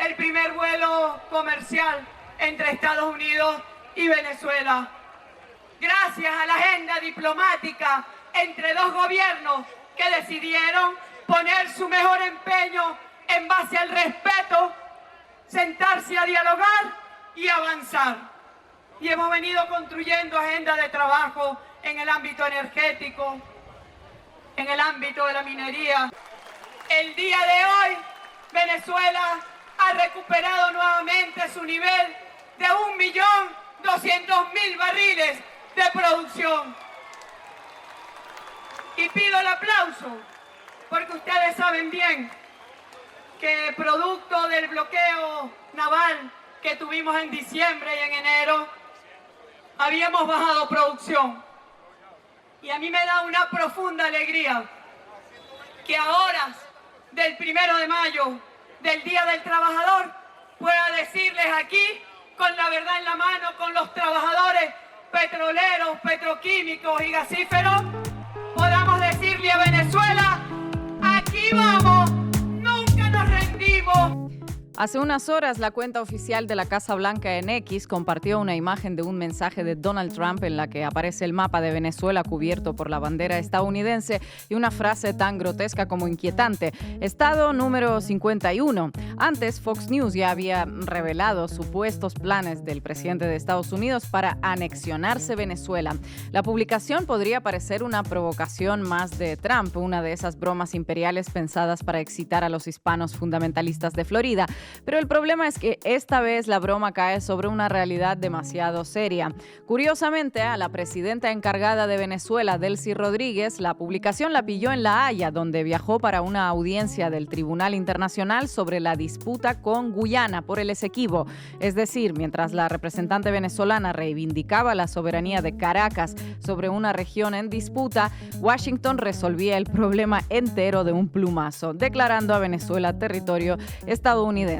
el primer vuelo comercial entre Estados Unidos y Venezuela. Gracias a la agenda diplomática entre dos gobiernos que decidieron poner su mejor empeño en base al respeto, sentarse a dialogar y avanzar. Y hemos venido construyendo agendas de trabajo en el ámbito energético, en el ámbito de la minería. El día de hoy, Venezuela ha recuperado nuevamente su nivel de 1.200.000 barriles de producción. Y pido el aplauso porque ustedes saben bien que producto del bloqueo naval que tuvimos en diciembre y en enero, habíamos bajado producción. Y a mí me da una profunda alegría que a horas del 1 de mayo, del Día del Trabajador, pueda decirles aquí, con la verdad en la mano, con los trabajadores petroleros, petroquímicos y gasíferos, podamos decirle a Venezuela, aquí vamos, nunca nos rendimos. Hace unas horas, la cuenta oficial de la Casa Blanca en X compartió una imagen de un mensaje de Donald Trump en la que aparece el mapa de Venezuela cubierto por la bandera estadounidense y una frase tan grotesca como inquietante: Estado número 51. Antes, Fox News ya había revelado supuestos planes del presidente de Estados Unidos para anexionarse Venezuela. La publicación podría parecer una provocación más de Trump, una de esas bromas imperiales pensadas para excitar a los hispanos fundamentalistas de Florida. Pero el problema es que esta vez la broma cae sobre una realidad demasiado seria. Curiosamente, a la presidenta encargada de Venezuela, Delcy Rodríguez, la publicación la pilló en La Haya, donde viajó para una audiencia del Tribunal Internacional sobre la disputa con Guyana por el Esequibo. Es decir, mientras la representante venezolana reivindicaba la soberanía de Caracas sobre una región en disputa, Washington resolvía el problema entero de un plumazo, declarando a Venezuela territorio estadounidense.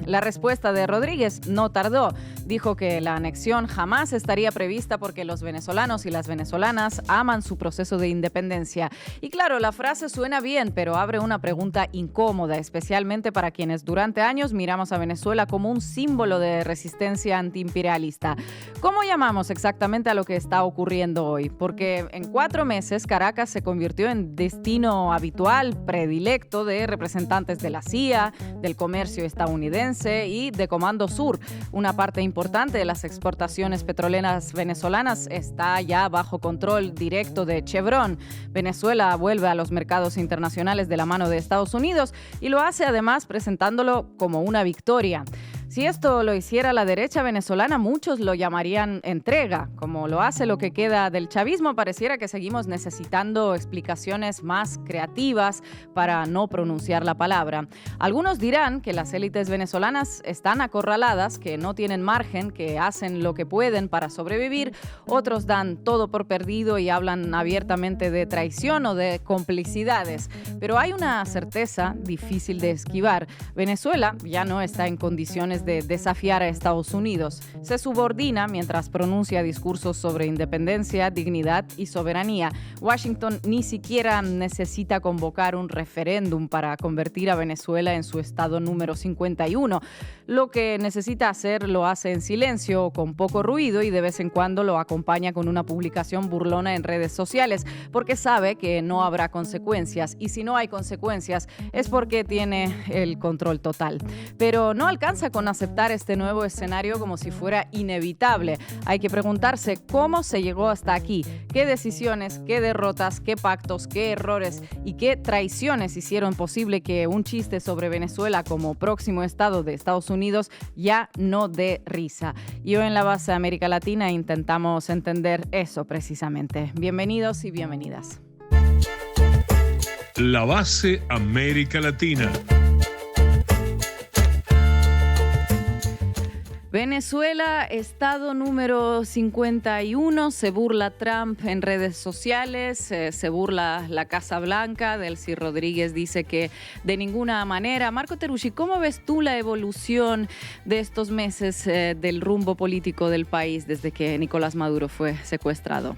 La respuesta de Rodríguez no tardó. Dijo que la anexión jamás estaría prevista porque los venezolanos y las venezolanas aman su proceso de independencia. Y claro, la frase suena bien, pero abre una pregunta incómoda, especialmente para quienes durante años miramos a Venezuela como un símbolo de resistencia antiimperialista. ¿Cómo llamamos exactamente a lo que está ocurriendo hoy? Porque en 4 meses Caracas se convirtió en destino habitual, predilecto de representantes de la CIA, del comercio estadounidense y de Comando Sur. Una parte importante de las exportaciones petroleras venezolanas está ya bajo control directo de Chevron. Venezuela vuelve a los mercados internacionales de la mano de Estados Unidos y lo hace además presentándolo como una victoria. Si esto lo hiciera la derecha venezolana, muchos lo llamarían entrega. Como lo hace lo que queda del chavismo, pareciera que seguimos necesitando explicaciones más creativas para no pronunciar la palabra. Algunos dirán que las élites venezolanas están acorraladas, que no tienen margen, que hacen lo que pueden para sobrevivir. Otros dan todo por perdido y hablan abiertamente de traición o de complicidades. Pero hay una certeza difícil de esquivar. Venezuela ya no está en condiciones de desafiar a Estados Unidos. Se subordina mientras pronuncia discursos sobre independencia, dignidad y soberanía. Washington ni siquiera necesita convocar un referéndum para convertir a Venezuela en su estado número 51. Lo que necesita hacer lo hace en silencio o con poco ruido y de vez en cuando lo acompaña con una publicación burlona en redes sociales porque sabe que no habrá consecuencias y si no hay consecuencias es porque tiene el control total. Pero no alcanza con aceptar este nuevo escenario como si fuera inevitable. Hay que preguntarse cómo se llegó hasta aquí, qué decisiones, qué derrotas, qué pactos, qué errores y qué traiciones hicieron posible que un chiste sobre Venezuela como próximo estado de Estados Unidos ya no dé risa. Y hoy en La Base América Latina intentamos entender eso precisamente. Bienvenidos y bienvenidas. La Base América Latina. Venezuela, estado número 51, se burla Trump en redes sociales, se burla la Casa Blanca, Delcy Rodríguez dice que de ninguna manera. Marco Teruggi, ¿cómo ves tú la evolución de estos meses del rumbo político del país desde que Nicolás Maduro fue secuestrado?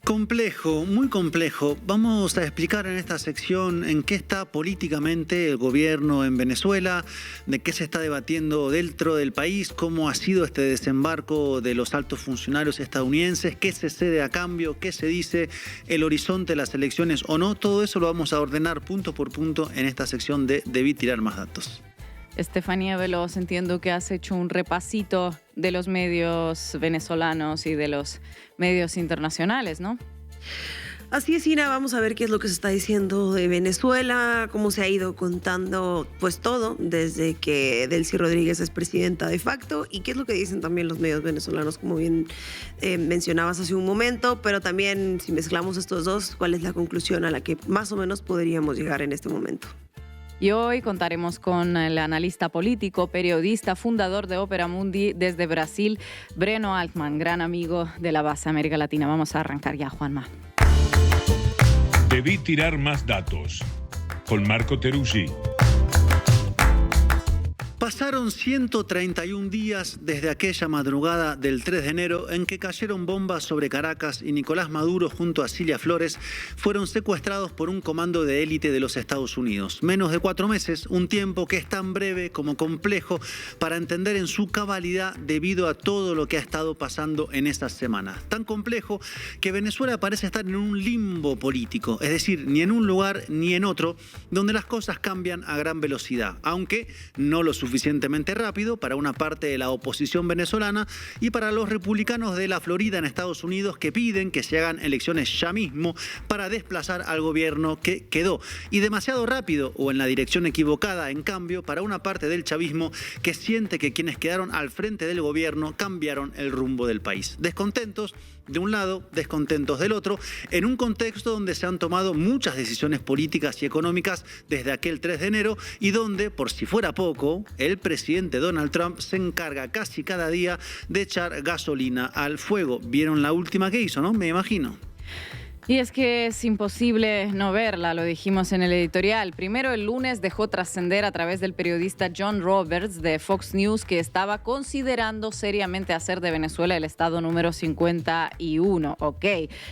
Complejo, muy complejo. Vamos a explicar en esta sección en qué está políticamente el gobierno en Venezuela, de qué se está debatiendo dentro del país, cómo ha sido este desembarco de los altos funcionarios estadounidenses, qué se cede a cambio, qué se dice, el horizonte de las elecciones o no. Todo eso lo vamos a ordenar punto por punto en esta sección de Debí tirar más datos. Estefanía Veloz, entiendo que has hecho un repasito de los medios venezolanos y de los medios internacionales, ¿no? Así es, Ina, vamos a ver qué es lo que se está diciendo de Venezuela, cómo se ha ido contando pues todo desde que Delcy Rodríguez es presidenta de facto y qué es lo que dicen también los medios venezolanos, como bien mencionabas hace un momento, pero también si mezclamos estos dos, cuál es la conclusión a la que más o menos podríamos llegar en este momento. Y hoy contaremos con el analista político, periodista, fundador de Opera Mundi desde Brasil, Breno Altman, gran amigo de la base América Latina. Vamos a arrancar ya, Juanma. Debí tirar más datos. Con Marco Teruggi. Pasaron 131 días desde aquella madrugada del 3 de enero en que cayeron bombas sobre Caracas y Nicolás Maduro junto a Cilia Flores fueron secuestrados por un comando de élite de los Estados Unidos. Menos de 4 meses, un tiempo que es tan breve como complejo para entender en su cabalidad debido a todo lo que ha estado pasando en estas semanas. Tan complejo que Venezuela parece estar en un limbo político, es decir, ni en un lugar ni en otro, donde las cosas cambian a gran velocidad, aunque no lo suficientemente rápido para una parte de la oposición venezolana y para los republicanos de la Florida en Estados Unidos que piden que se hagan elecciones ya mismo para desplazar al gobierno que quedó. Y demasiado rápido o en la dirección equivocada, en cambio, para una parte del chavismo que siente que quienes quedaron al frente del gobierno cambiaron el rumbo del país. Descontentos de un lado, descontentos del otro, en un contexto donde se han tomado muchas decisiones políticas y económicas desde aquel 3 de enero y donde, por si fuera poco, el presidente Donald Trump se encarga casi cada día de echar gasolina al fuego. ¿Vieron la última que hizo, no? Me imagino. Y es que es imposible no verla, lo dijimos en el editorial. Primero, el lunes dejó trascender a través del periodista John Roberts de Fox News que estaba considerando seriamente hacer de Venezuela el estado número 51. Ok,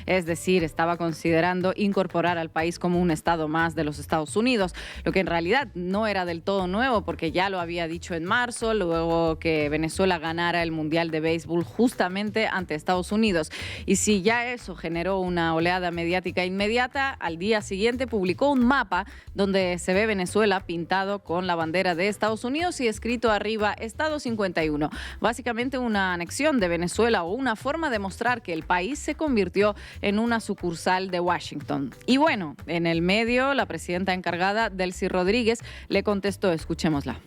es decir, estaba considerando incorporar al país como un estado más de los Estados Unidos, lo que en realidad no era del todo nuevo porque ya lo había dicho en marzo, luego que Venezuela ganara el Mundial de Béisbol justamente ante Estados Unidos. Y si ya eso generó una oleada mediática inmediata, al día siguiente publicó un mapa donde se ve Venezuela pintado con la bandera de Estados Unidos y escrito arriba Estado 51. Básicamente una anexión de Venezuela o una forma de mostrar que el país se convirtió en una sucursal de Washington. Y bueno, en el medio, la presidenta encargada, Delcy Rodríguez, le contestó, escuchémosla.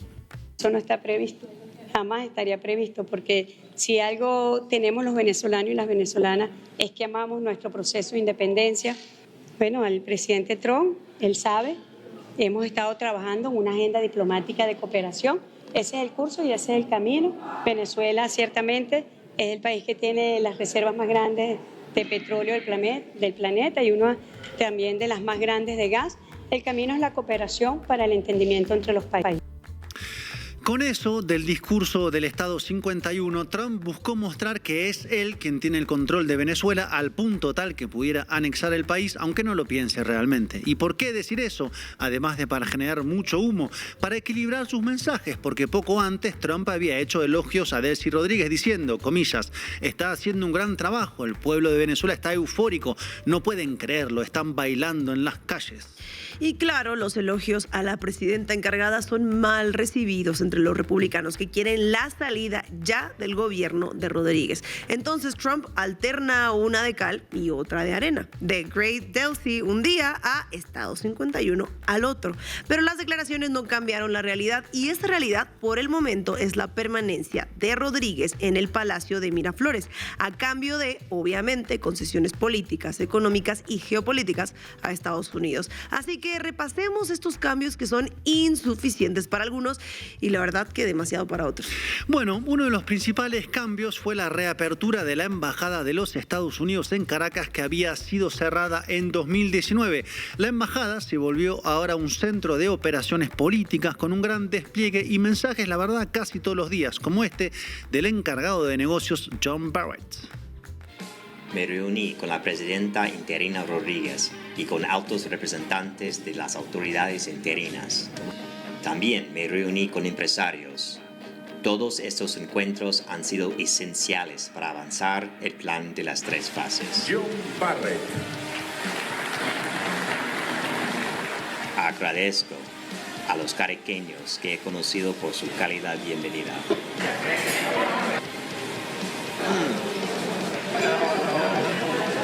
Eso no está previsto. Jamás estaría previsto, porque si algo tenemos los venezolanos y las venezolanas es que amamos nuestro proceso de independencia. Bueno, al presidente Trump, él sabe, hemos estado trabajando en una agenda diplomática de cooperación. Ese es el curso y ese es el camino. Venezuela ciertamente es el país que tiene las reservas más grandes de petróleo del planeta y una también de las más grandes de gas. El camino es la cooperación para el entendimiento entre los países. Con eso del discurso del Estado 51, Trump buscó mostrar que es él quien tiene el control de Venezuela al punto tal que pudiera anexar el país, aunque no lo piense realmente. ¿Y por qué decir eso? Además de para generar mucho humo, para equilibrar sus mensajes, porque poco antes Trump había hecho elogios a Delcy Rodríguez diciendo, comillas, está haciendo un gran trabajo, el pueblo de Venezuela está eufórico, no pueden creerlo, están bailando en las calles. Y claro, los elogios a la presidenta encargada son mal recibidos entre los republicanos que quieren la salida ya del gobierno de Rodríguez. Entonces Trump alterna una de cal y otra de arena. De Great Delcy un día a Estado 51 al otro. Pero las declaraciones no cambiaron la realidad y esa realidad por el momento es la permanencia de Rodríguez en el Palacio de Miraflores, a cambio de, obviamente, concesiones políticas, económicas y geopolíticas a Estados Unidos. Así que repasemos estos cambios que son insuficientes para algunos y la verdad que demasiado para otros. Bueno, uno de los principales cambios fue la reapertura de la Embajada de los Estados Unidos en Caracas, que había sido cerrada en 2019. La embajada se volvió ahora un centro de operaciones políticas con un gran despliegue y mensajes, la verdad, casi todos los días, como este del encargado de negocios John Barrett. me reuní con la presidenta interina Rodríguez y con altos representantes de las autoridades interinas. También me reuní con empresarios. Todos estos encuentros han sido esenciales para avanzar el plan de las 3 fases. John Barrett. Agradezco a los caraqueños que he conocido por su cálida bienvenida.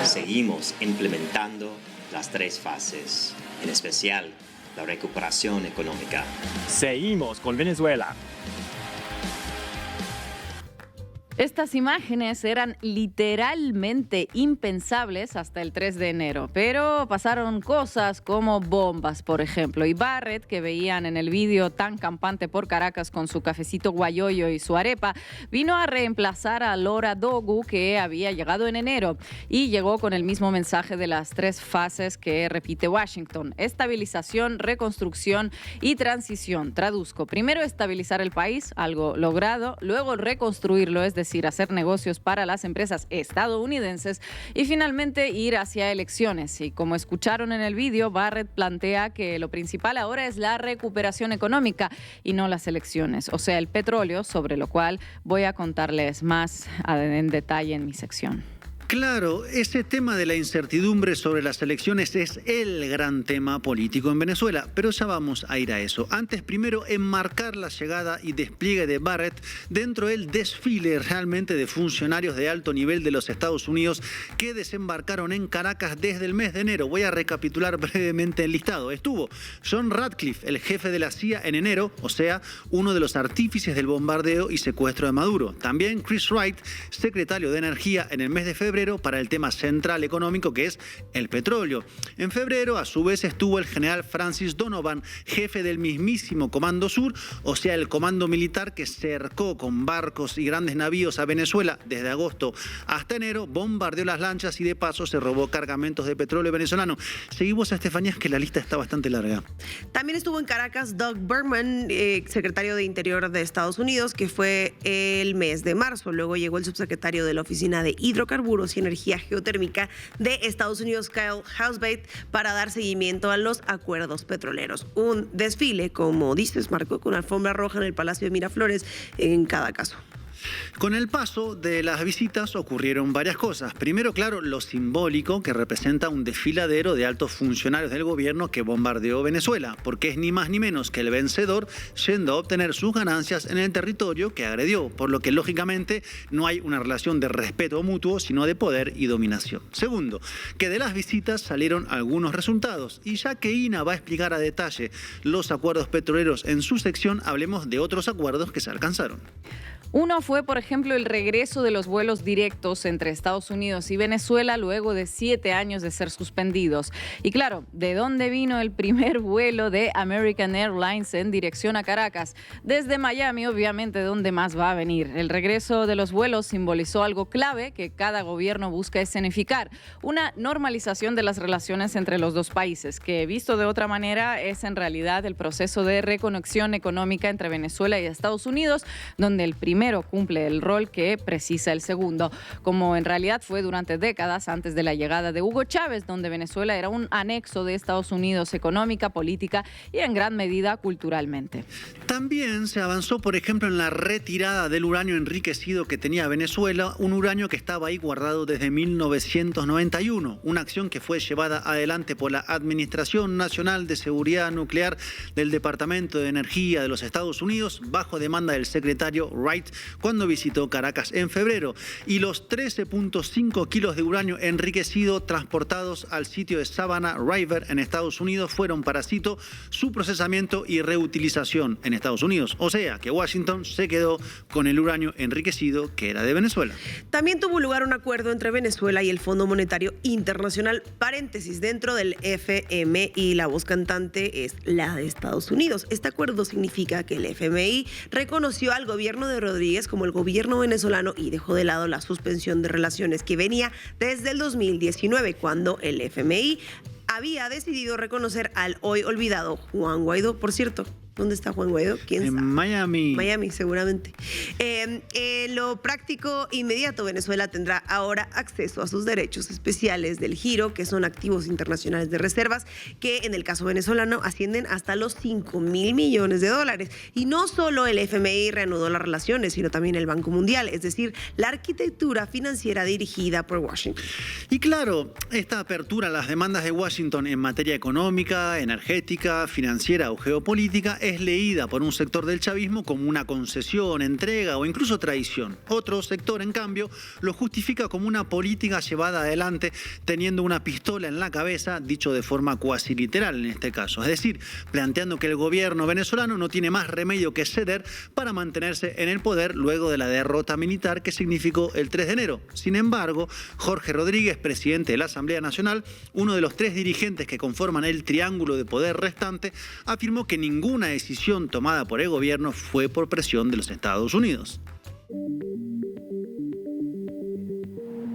Seguimos implementando las 3 fases, en especial la recuperación económica. Seguimos con Venezuela. Estas imágenes eran literalmente impensables hasta el 3 de enero, pero pasaron cosas como bombas, por ejemplo. Y Barrett, que veían en el vídeo tan campante por Caracas con su cafecito guayoyo y su arepa, vino a reemplazar a Laura Dogu, que había llegado en enero, y llegó con el mismo mensaje de las 3 fases que repite Washington: estabilización, reconstrucción y transición. Traduzco: primero estabilizar el país, algo logrado, luego reconstruirlo, es decir, hacer negocios para las empresas estadounidenses, y finalmente ir hacia elecciones. Y como escucharon en el vídeo, Barrett plantea que lo principal ahora es la recuperación económica y no las elecciones, o sea, el petróleo, sobre lo cual voy a contarles más en detalle en mi sección. Claro, ese tema de la incertidumbre sobre las elecciones es el gran tema político en Venezuela, pero ya vamos a ir a eso. Antes, primero, enmarcar la llegada y despliegue de Barrett dentro del desfile realmente de funcionarios de alto nivel de los Estados Unidos que desembarcaron en Caracas desde el mes de enero. Voy a recapitular brevemente el listado. Estuvo John Ratcliffe, el jefe de la CIA, en enero, o sea, uno de los artífices del bombardeo y secuestro de Maduro. También Chris Wright, secretario de Energía, en el mes de febrero, para el tema central económico, que es el petróleo. En febrero, a su vez, estuvo el general Francis Donovan, jefe del mismísimo Comando Sur, o sea, el comando militar que cercó con barcos y grandes navíos a Venezuela desde agosto hasta enero, bombardeó las lanchas y de paso se robó cargamentos de petróleo venezolano. Seguimos a Estefanía, que la lista está bastante larga. También estuvo en Caracas Doug Berman, secretario de Interior de Estados Unidos, que fue el mes de marzo. Luego llegó el subsecretario de la Oficina de Hidrocarburos y Energía Geotérmica de Estados Unidos, Kyle Housebait, para dar seguimiento a los acuerdos petroleros. Un desfile, como dices, Marco, con alfombra roja en el Palacio de Miraflores en cada caso. Con el paso de las visitas ocurrieron varias cosas. Primero, claro, lo simbólico, que representa un desfiladero de altos funcionarios del gobierno que bombardeó Venezuela, porque es ni más ni menos que el vencedor yendo a obtener sus ganancias en el territorio que agredió, por lo que lógicamente no hay una relación de respeto mutuo, sino de poder y dominación. Segundo, que de las visitas salieron algunos resultados, y ya que Ina va a explicar a detalle los acuerdos petroleros en su sección, hablemos de otros acuerdos que se alcanzaron. Uno fue, por ejemplo, el regreso de los vuelos directos entre Estados Unidos y Venezuela luego de 7 años de ser suspendidos. Y claro, ¿de dónde vino el primer vuelo de American Airlines en dirección a Caracas? Desde Miami, obviamente, ¿dónde más va a venir? El regreso de los vuelos simbolizó algo clave que cada gobierno busca escenificar: una normalización de las relaciones entre los dos países, que visto de otra manera es en realidad el proceso de reconexión económica entre Venezuela y Estados Unidos, donde el primero cumple el rol que precisa el segundo, como en realidad fue durante décadas antes de la llegada de Hugo Chávez, donde Venezuela era un anexo de Estados Unidos económica, política y en gran medida culturalmente. También se avanzó, por ejemplo, en la retirada del uranio enriquecido que tenía Venezuela, un uranio que estaba ahí guardado desde 1991, una acción que fue llevada adelante por la Administración Nacional de Seguridad Nuclear del Departamento de Energía de los Estados Unidos, bajo demanda del secretario Wright cuando visitó Caracas en febrero, y los 13.5 kilos de uranio enriquecido transportados al sitio de Savannah River en Estados Unidos fueron para, cito, su procesamiento y reutilización en Estados Unidos. O sea, que Washington se quedó con el uranio enriquecido que era de Venezuela. También tuvo lugar un acuerdo entre Venezuela y el Fondo Monetario Internacional, paréntesis, dentro del FMI, y la voz cantante es la de Estados Unidos. Este acuerdo significa que el FMI reconoció al gobierno de Rodríguez como el gobierno venezolano y dejó de lado la suspensión de relaciones que venía desde el 2019, cuando el FMI había decidido reconocer al hoy olvidado Juan Guaidó. Por cierto, ¿Dónde está Juan Guaidó? ¿Quién En sabe? Miami. Miami, seguramente. Lo práctico inmediato, Venezuela tendrá ahora acceso a sus derechos especiales del giro, que son activos internacionales de reservas, que en el caso venezolano ascienden hasta los $5.000 millones. Y no solo el FMI reanudó las relaciones, sino también el Banco Mundial, es decir, la arquitectura financiera dirigida por Washington. Y claro, esta apertura a las demandas de Washington en materia económica, energética, financiera o geopolítica es leída por un sector del chavismo como una concesión, entrega o incluso traición. Otro sector, en cambio, lo justifica como una política llevada adelante teniendo una pistola en la cabeza, dicho de forma cuasi literal en este caso. Es decir, planteando que el gobierno venezolano no tiene más remedio que ceder para mantenerse en el poder luego de la derrota militar que significó el 3 de enero. Sin embargo, Jorge Rodríguez, presidente de la Asamblea Nacional, uno de los 3 dirigentes que conforman el triángulo de poder restante, afirmó que ninguna decisión tomada por el gobierno fue por presión de los Estados Unidos.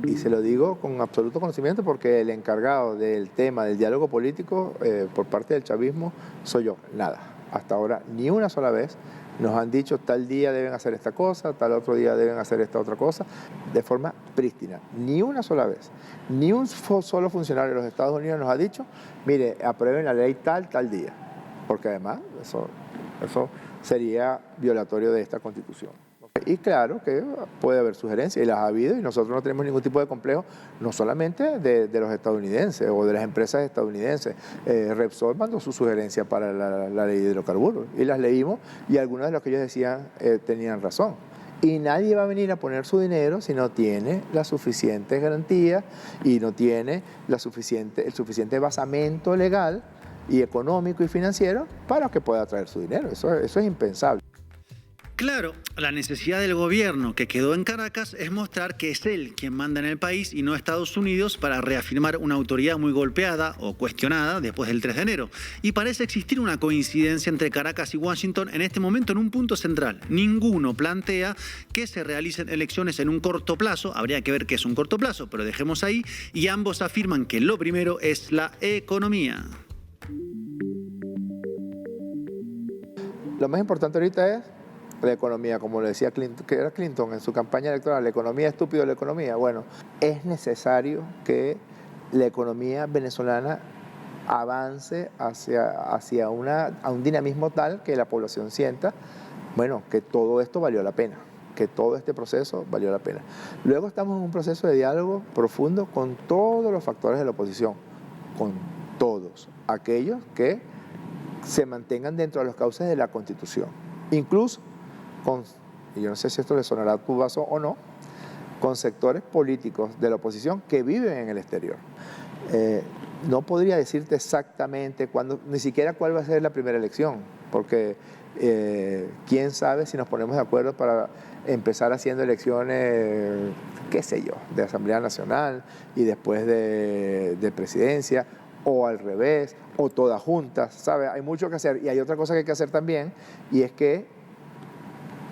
Y se lo digo con absoluto conocimiento porque el encargado del tema del diálogo político por parte del chavismo soy yo. Nada. Hasta ahora ni una sola vez nos han dicho tal día deben hacer esta cosa, tal otro día deben hacer esta otra cosa, de forma prístina. Ni una sola vez. Ni un solo funcionario de los Estados Unidos nos ha dicho, mire, aprueben la ley tal día. Porque además eso sería violatorio de esta Constitución. Y claro que puede haber sugerencias, y las ha habido, y nosotros no tenemos ningún tipo de complejo, no solamente de los estadounidenses o de las empresas estadounidenses. Repsol mandó su sugerencia para la ley de hidrocarburos, y las leímos, y algunas de lo que ellos decían tenían razón. Y nadie va a venir a poner su dinero si no tiene las suficientes garantías y no tiene el suficiente basamento legal y económico y financiero para que pueda traer su dinero. Eso es impensable. Claro, la necesidad del gobierno que quedó en Caracas es mostrar que es él quien manda en el país y no Estados Unidos para reafirmar una autoridad muy golpeada o cuestionada después del 3 de enero. Y parece existir una coincidencia entre Caracas y Washington en este momento en un punto central. Ninguno plantea que se realicen elecciones en un corto plazo, habría que ver qué es un corto plazo, pero dejemos ahí, y ambos afirman que lo primero es la economía. Lo más importante ahorita es la economía, como le decía Clinton, que era Clinton en su campaña electoral, la economía, estúpido la economía. Bueno, es necesario que la economía venezolana avance hacia un dinamismo tal que la población sienta, bueno, que todo esto valió la pena, que todo este proceso valió la pena. Luego estamos en un proceso de diálogo profundo con todos los factores de la oposición, con todos aquellos que se mantengan dentro de los cauces de la Constitución, incluso y yo no sé si esto le sonará a tu vaso o no, con sectores políticos de la oposición que viven en el exterior. No podría decirte exactamente cuándo, ni siquiera cuál va a ser la primera elección, porque quién sabe si nos ponemos de acuerdo para empezar haciendo elecciones, qué sé yo, de Asamblea Nacional y después de presidencia, o al revés, o todas juntas, ¿sabe? Hay mucho que hacer. Y hay otra cosa que hay que hacer también, y es que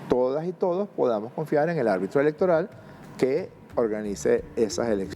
todas y todos podamos confiar en el árbitro electoral que organice esas elecciones.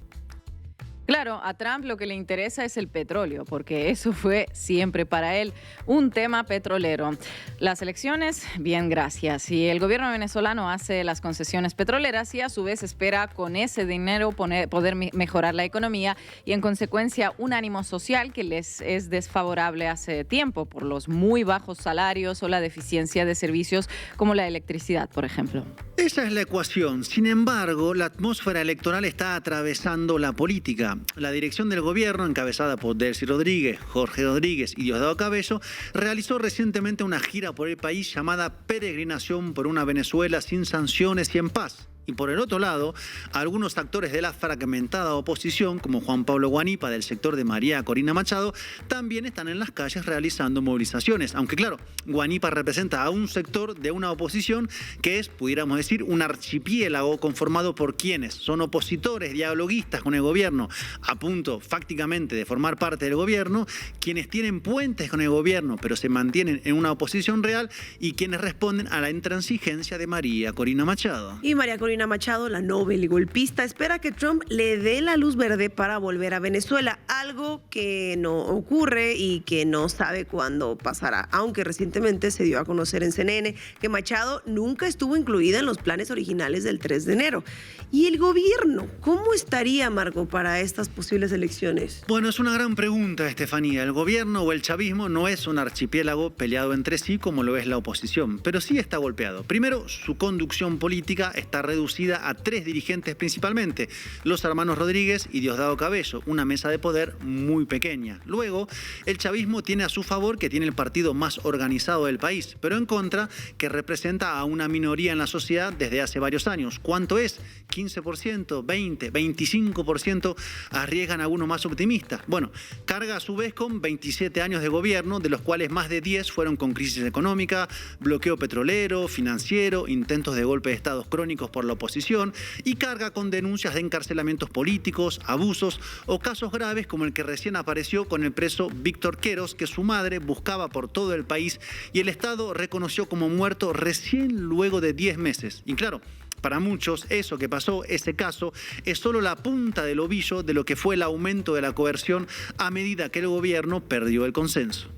Claro, a Trump lo que le interesa es el petróleo, porque eso fue siempre para él un tema petrolero. Las elecciones, bien, gracias. Y el gobierno venezolano hace las concesiones petroleras y a su vez espera con ese dinero poder mejorar la economía y en consecuencia un ánimo social que les es desfavorable hace tiempo por los muy bajos salarios o la deficiencia de servicios como la electricidad, por ejemplo. Esa es la ecuación. Sin embargo, la atmósfera electoral está atravesando la política. La dirección del gobierno, encabezada por Delcy Rodríguez, Jorge Rodríguez y Diosdado Cabello, realizó recientemente una gira por el país llamada Peregrinación por una Venezuela sin sanciones y en paz. Y por el otro lado, algunos actores de la fragmentada oposición, como Juan Pablo Guanipa del sector de María Corina Machado, también están en las calles realizando movilizaciones. Aunque claro, Guanipa representa a un sector de una oposición que es, pudiéramos decir, un archipiélago conformado por quienes son opositores, dialoguistas con el gobierno, a punto fácticamente de formar parte del gobierno, quienes tienen puentes con el gobierno pero se mantienen en una oposición real y quienes responden a la intransigencia de María Corina Machado. Y María Corina Corina Machado, la Nobel y golpista, espera que Trump le dé la luz verde para volver a Venezuela, algo que no ocurre y que no sabe cuándo pasará, aunque recientemente se dio a conocer en CNN que Machado nunca estuvo incluida en los planes originales del 3 de enero. ¿Y el gobierno? ¿Cómo estaría, Marco, para estas posibles elecciones? Bueno, es una gran pregunta, Estefanía. El gobierno o el chavismo no es un archipiélago peleado entre sí como lo es la oposición, pero sí está golpeado. Primero, su conducción política está reducida a 3 dirigentes principalmente, los hermanos Rodríguez y Diosdado Cabello, una mesa de poder muy pequeña. Luego, el chavismo tiene a su favor que tiene el partido más organizado del país, pero en contra que representa a una minoría en la sociedad desde hace varios años. ¿Cuánto es? 15%, 20%, 25%, arriesgan algunos más optimistas. Bueno, carga a su vez con 27 años de gobierno, de los cuales más de 10 fueron con crisis económica, bloqueo petrolero, financiero, intentos de golpe de estados crónicos por la oposición, y carga con denuncias de encarcelamientos políticos, abusos o casos graves como el que recién apareció con el preso Víctor Queros, que su madre buscaba por todo el país y el Estado reconoció como muerto recién luego de 10 meses. Y claro, para muchos, eso que pasó, ese caso, es solo la punta del ovillo de lo que fue el aumento de la coerción a medida que el gobierno perdió el consenso.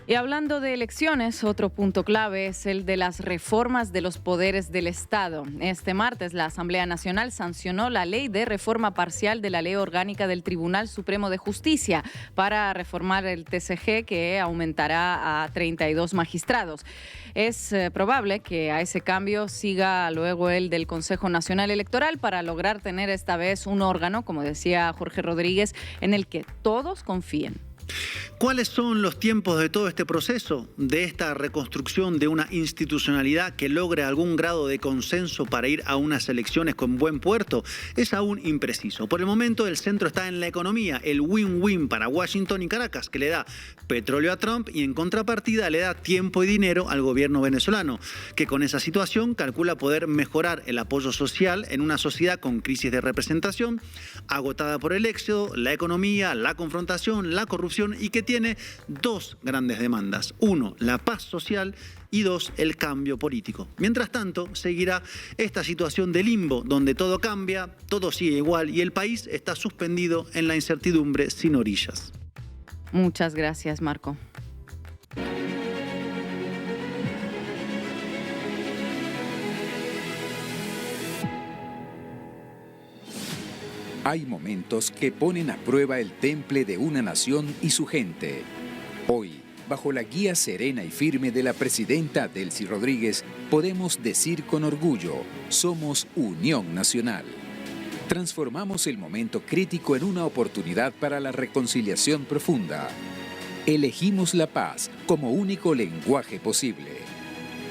Y hablando de elecciones, otro punto clave es el de las reformas de los poderes del Estado. Este martes, la Asamblea Nacional sancionó la ley de reforma parcial de la Ley Orgánica del Tribunal Supremo de Justicia para reformar el TSG, que aumentará a 32 magistrados. Es probable que a ese cambio siga luego el del Consejo Nacional Electoral para lograr tener esta vez un órgano, como decía Jorge Rodríguez, en el que todos confíen. ¿Cuáles son los tiempos de todo este proceso? De esta reconstrucción de una institucionalidad que logre algún grado de consenso para ir a unas elecciones con buen puerto, es aún impreciso. Por el momento el centro está en la economía, el win-win para Washington y Caracas, que le da petróleo a Trump y en contrapartida le da tiempo y dinero al gobierno venezolano, que con esa situación calcula poder mejorar el apoyo social en una sociedad con crisis de representación, agotada por el éxodo, la economía, la confrontación, la corrupción, y que tiene 2 grandes demandas. 1, la paz social, y 2, el cambio político. Mientras tanto, seguirá esta situación de limbo, donde todo cambia, todo sigue igual y el país está suspendido en la incertidumbre sin orillas. Muchas gracias, Marco. Hay momentos que ponen a prueba el temple de una nación y su gente. Hoy, bajo la guía serena y firme de la presidenta Delcy Rodríguez, podemos decir con orgullo, somos Unión Nacional. Transformamos el momento crítico en una oportunidad para la reconciliación profunda. Elegimos la paz como único lenguaje posible.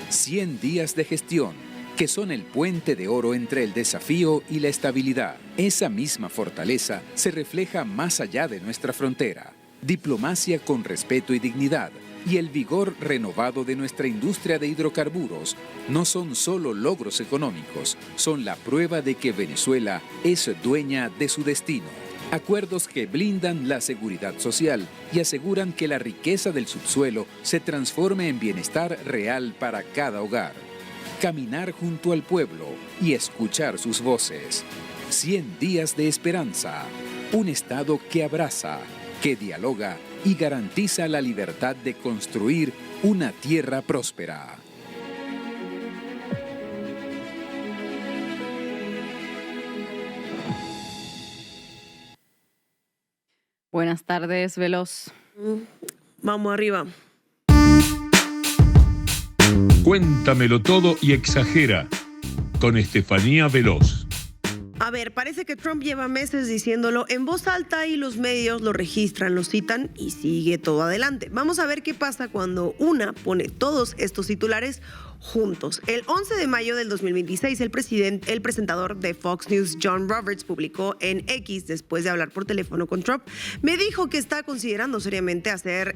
100 días de gestión, que son el puente de oro entre el desafío y la estabilidad. Esa misma fortaleza se refleja más allá de nuestra frontera. Diplomacia con respeto y dignidad y el vigor renovado de nuestra industria de hidrocarburos no son solo logros económicos, son la prueba de que Venezuela es dueña de su destino. Acuerdos que blindan la seguridad social y aseguran que la riqueza del subsuelo se transforme en bienestar real para cada hogar. Caminar junto al pueblo y escuchar sus voces. 100 días de esperanza. Un Estado que abraza, que dialoga y garantiza la libertad de construir una tierra próspera. Buenas tardes, Veloz. Vamos arriba. Cuéntamelo todo y exagera, con Estefanía Veloz. A ver, parece que Trump lleva meses diciéndolo en voz alta y los medios lo registran, lo citan y sigue todo adelante. Vamos a ver qué pasa cuando una pone todos estos titulares juntos. El 11 de mayo del 2026, el presentador de Fox News, John Roberts, publicó en X, después de hablar por teléfono con Trump, me dijo que está considerando seriamente hacer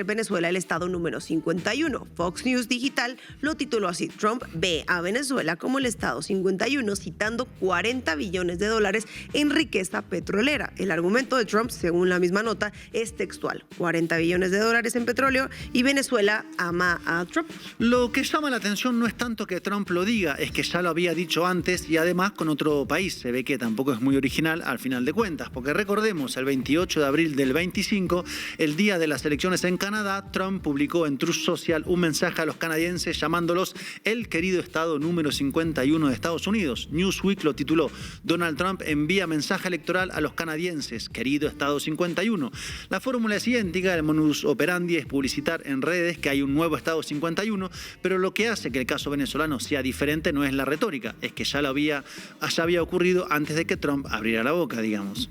Venezuela el estado número 51. Fox News Digital lo tituló así: Trump ve a Venezuela como el estado 51, citando 40 billones de dólares en riqueza petrolera. El argumento de Trump, según la misma nota, es textual: 40 billones de dólares en petróleo y Venezuela ama a Trump. Lo que llama la atención no es tanto que Trump lo diga, es que ya lo había dicho antes y además con otro país. Se ve que tampoco es muy original al final de cuentas, porque recordemos, el 28 de abril del 25, el día de las elecciones en Canadá, Trump publicó en Truth Social un mensaje a los canadienses llamándolos el querido estado número 51 de Estados Unidos. Newsweek lo tituló: Donald Trump envía mensaje electoral a los canadienses, querido estado 51. La fórmula es idéntica, el modus operandi es publicitar en redes que hay un nuevo estado 51, pero lo que hace que el caso venezolano sea diferente no es la retórica, es que ya había ocurrido antes de que Trump abriera la boca, digamos.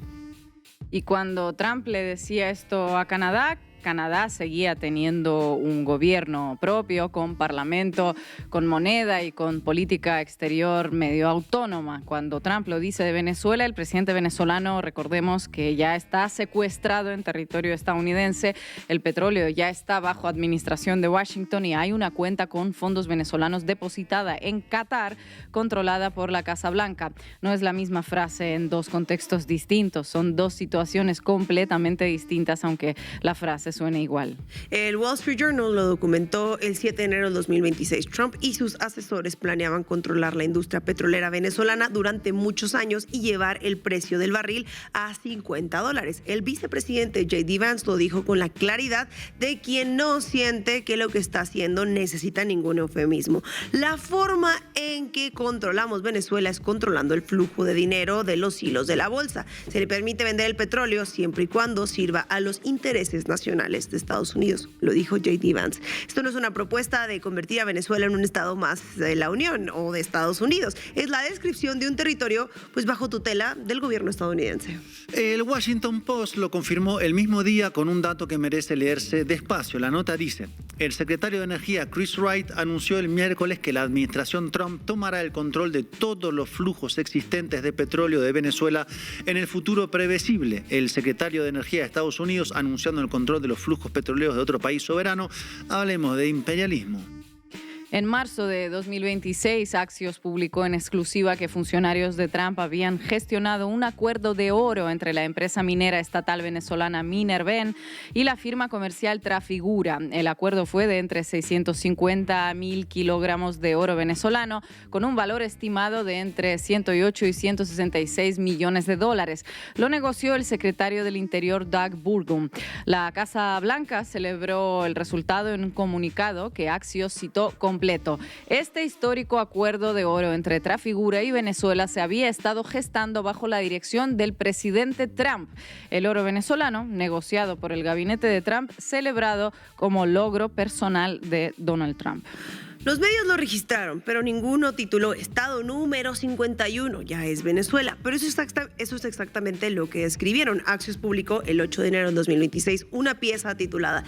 Y cuando Trump le decía esto a Canadá, Canadá seguía teniendo un gobierno propio, con parlamento, con moneda y con política exterior medio autónoma. Cuando Trump lo dice de Venezuela, el presidente venezolano, recordemos que ya está secuestrado en territorio estadounidense, el petróleo ya está bajo administración de Washington y hay una cuenta con fondos venezolanos depositada en Qatar, controlada por la Casa Blanca. No es la misma frase en dos contextos distintos, son dos situaciones completamente distintas, aunque la frase suena igual. El Wall Street Journal lo documentó el 7 de enero del 2026. Trump y sus asesores planeaban controlar la industria petrolera venezolana durante muchos años y llevar el precio del barril a $50. El vicepresidente J.D. Vance lo dijo con la claridad de quien no siente que lo que está haciendo necesita ningún eufemismo. La forma en que controlamos Venezuela es controlando el flujo de dinero de los hilos de la bolsa. Se le permite vender el petróleo siempre y cuando sirva a los intereses nacionales de Estados Unidos, lo dijo J.D. Vance. Esto no es una propuesta de convertir a Venezuela en un estado más de la Unión o de Estados Unidos. Es la descripción de un territorio pues bajo tutela del gobierno estadounidense. El Washington Post lo confirmó el mismo día con un dato que merece leerse despacio. La nota dice: el secretario de Energía Chris Wright anunció el miércoles que la administración Trump tomará el control de todos los flujos existentes de petróleo de Venezuela en el futuro previsible. El secretario de Energía de Estados Unidos anunciando el control de los flujos petroleros de otro país soberano. Hablemos de imperialismo. En marzo de 2026, Axios publicó en exclusiva que funcionarios de Trump habían gestionado un acuerdo de oro entre la empresa minera estatal venezolana Minerven y la firma comercial Trafigura. El acuerdo fue de entre 650.000 kilogramos de oro venezolano, con un valor estimado de entre 108 y 166 millones de dólares. Lo negoció el secretario del Interior, Doug Burgum. La Casa Blanca celebró el resultado en un comunicado que Axios citó completo. Este histórico acuerdo de oro entre Trafigura y Venezuela se había estado gestando bajo la dirección del presidente Trump. El oro venezolano, negociado por el gabinete de Trump, celebrado como logro personal de Donald Trump. Los medios lo registraron, pero ninguno tituló Estado número 51, ya es Venezuela. Pero eso es exactamente lo que escribieron. Axios publicó el 8 de enero de 2026 una pieza titulada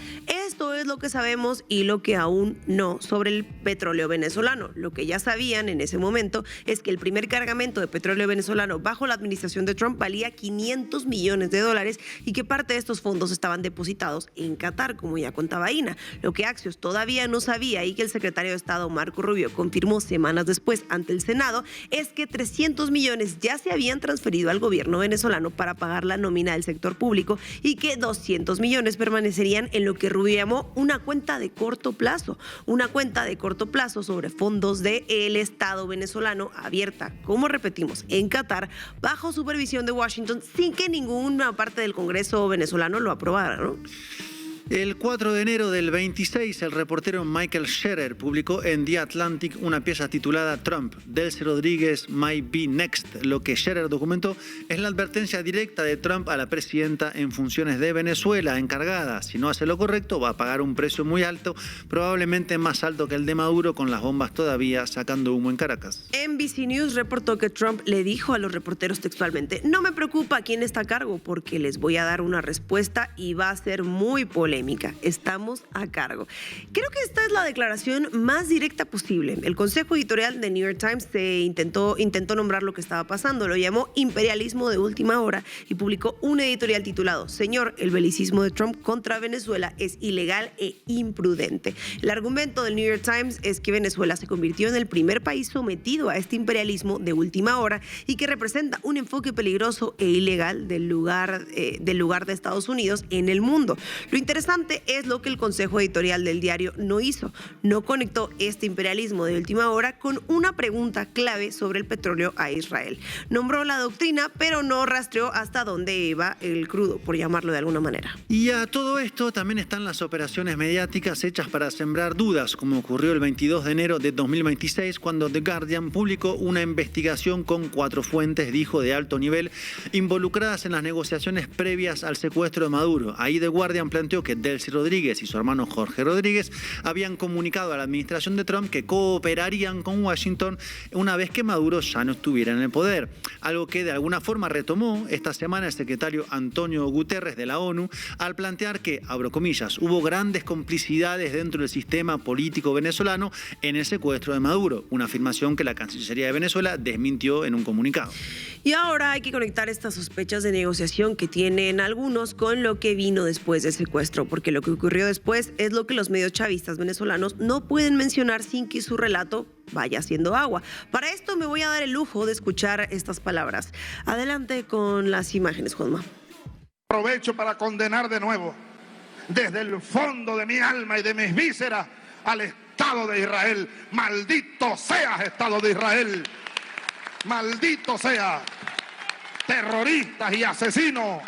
Esto es lo que sabemos y lo que aún no sobre el petróleo venezolano. Lo que ya sabían en ese momento es que el primer cargamento de petróleo venezolano bajo la administración de Trump valía $500 millones y que parte de estos fondos estaban depositados en Qatar, como ya contaba Ina. Lo que Axios todavía no sabía y que el secretario de Estado Marco Rubio confirmó semanas después ante el Senado es que 300 millones ya se habían transferido al gobierno venezolano para pagar la nómina del sector público y que 200 millones permanecerían en lo que Rubio llamó una cuenta de corto plazo. Una cuenta de corto plazo sobre fondos del Estado venezolano abierta, como repetimos, en Qatar, bajo supervisión de Washington, sin que ninguna parte del Congreso venezolano lo aprobara, ¿no? El 4 de enero del 26, el reportero Michael Scherer publicó en The Atlantic una pieza titulada Trump, Delcy Rodríguez might be next. Lo que Scherer documentó es la advertencia directa de Trump a la presidenta en funciones de Venezuela, encargada. Si no hace lo correcto, va a pagar un precio muy alto, probablemente más alto que el de Maduro, con las bombas todavía sacando humo en Caracas. NBC News reportó que Trump le dijo a los reporteros textualmente: no me preocupa quién está a cargo, porque les voy a dar una respuesta y va a ser muy polémica. polémica. Estamos a cargo. Creo que esta es la declaración más directa posible. El consejo editorial de New York Times intentó nombrar lo que estaba pasando. Lo llamó imperialismo de última hora y publicó un editorial titulado "Señor, el belicismo de Trump contra Venezuela es ilegal e imprudente". El argumento del New York Times es que Venezuela se convirtió en el primer país sometido a este imperialismo de última hora y que representa un enfoque peligroso e ilegal del lugar de Estados Unidos en el mundo. Lo interesante es lo que el consejo editorial del diario no hizo. No conectó este imperialismo de última hora con una pregunta clave sobre el petróleo a Israel. Nombró la doctrina, pero no rastreó hasta dónde iba el crudo, por llamarlo de alguna manera. Y a todo esto también están las operaciones mediáticas hechas para sembrar dudas, como ocurrió el 22 de enero de 2026, cuando The Guardian publicó una investigación con 4 fuentes, dijo, de alto nivel, involucradas en las negociaciones previas al secuestro de Maduro. Ahí The Guardian planteó que Delcy Rodríguez y su hermano Jorge Rodríguez habían comunicado a la administración de Trump que cooperarían con Washington una vez que Maduro ya no estuviera en el poder. Algo que de alguna forma retomó esta semana el secretario Antonio Guterres de la ONU al plantear que, abro comillas, hubo grandes complicidades dentro del sistema político venezolano en el secuestro de Maduro, una afirmación que la Cancillería de Venezuela desmintió en un comunicado. Y ahora hay que conectar estas sospechas de negociación que tienen algunos con lo que vino después del secuestro, porque lo que ocurrió después es lo que los medios chavistas venezolanos no pueden mencionar sin que su relato vaya haciendo agua. Para esto me voy a dar el lujo de escuchar estas palabras. Adelante con las imágenes, Juanma. Aprovecho para condenar de nuevo, desde el fondo de mi alma y de mis vísceras, al Estado de Israel. Maldito seas, Estado de Israel. Maldito sea, terroristas y asesinos.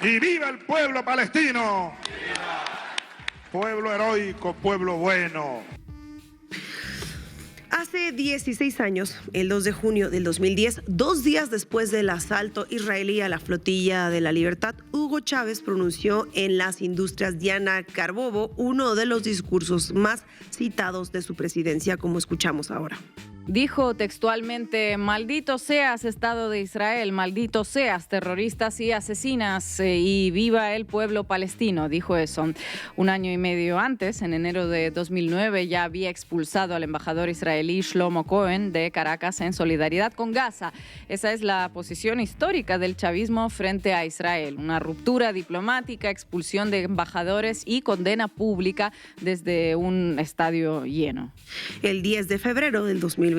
Y viva el pueblo palestino. Pueblo heroico, pueblo bueno. Hace 16 años, el 2 de junio del 2010, 2 días después del asalto israelí a la Flotilla de la Libertad, Hugo Chávez pronunció en Las Industrias Diana Carabobo uno de los discursos más citados de su presidencia, como escuchamos ahora. Dijo textualmente: maldito seas, Estado de Israel, maldito seas, terroristas y asesinas, y viva el pueblo palestino. Dijo eso. 1 año y medio antes, en enero de 2009, ya había expulsado al embajador israelí Shlomo Cohen de Caracas en solidaridad con Gaza. Esa es la posición histórica del chavismo frente a Israel. Una ruptura diplomática, expulsión de embajadores y condena pública desde un estadio lleno. El 10 de febrero del 2026,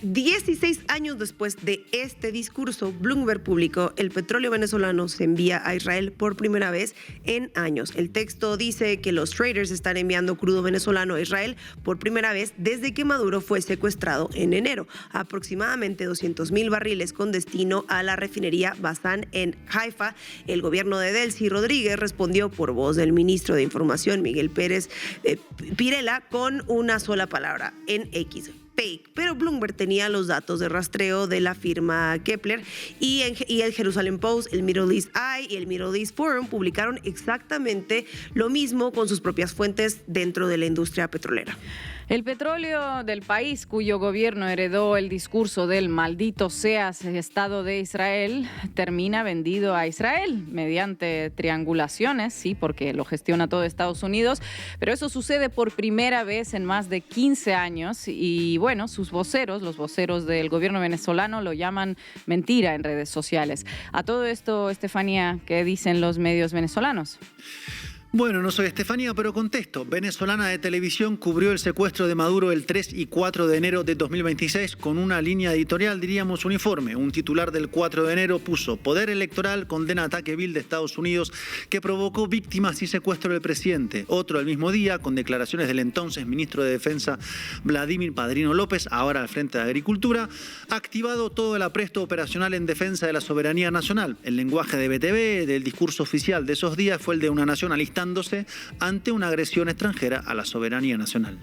16 años después de este discurso, Bloomberg publicó: el petróleo venezolano se envía a Israel por primera vez en años. El texto dice que los traders están enviando crudo venezolano a Israel por primera vez desde que Maduro fue secuestrado en enero. Aproximadamente 200,000 barriles con destino a la refinería Bazán en Haifa. El gobierno de Delcy Rodríguez respondió por voz del ministro de Información, Miguel Pérez Pirela, con una sola palabra: en X. Fake, pero Bloomberg tenía los datos de rastreo de la firma Kepler y el Jerusalem Post, el Middle East Eye y el Middle East Forum publicaron exactamente lo mismo con sus propias fuentes dentro de la industria petrolera. El petróleo del país, cuyo gobierno heredó el discurso del maldito seas, Estado de Israel, termina vendido a Israel mediante triangulaciones, sí, porque lo gestiona todo Estados Unidos, pero eso sucede por primera vez en más de 15 años y bueno, sus voceros, los voceros del gobierno venezolano, lo llaman mentira en redes sociales. A todo esto, Estefanía, ¿qué dicen los medios venezolanos? Bueno, no soy Estefanía, pero contesto. Venezolana de Televisión cubrió el secuestro de Maduro el 3 y 4 de enero de 2026 con una línea editorial, diríamos, uniforme. Un titular del 4 de enero puso: Poder Electoral condena ataque vil de Estados Unidos que provocó víctimas y secuestro del presidente. Otro el mismo día, con declaraciones del entonces ministro de Defensa Vladimir Padrino López, ahora al frente de Agricultura, activado todo el apresto operacional en defensa de la soberanía nacional. El lenguaje de BTV, del discurso oficial de esos días, fue el de una nación alistándose ante una agresión extranjera a la soberanía nacional.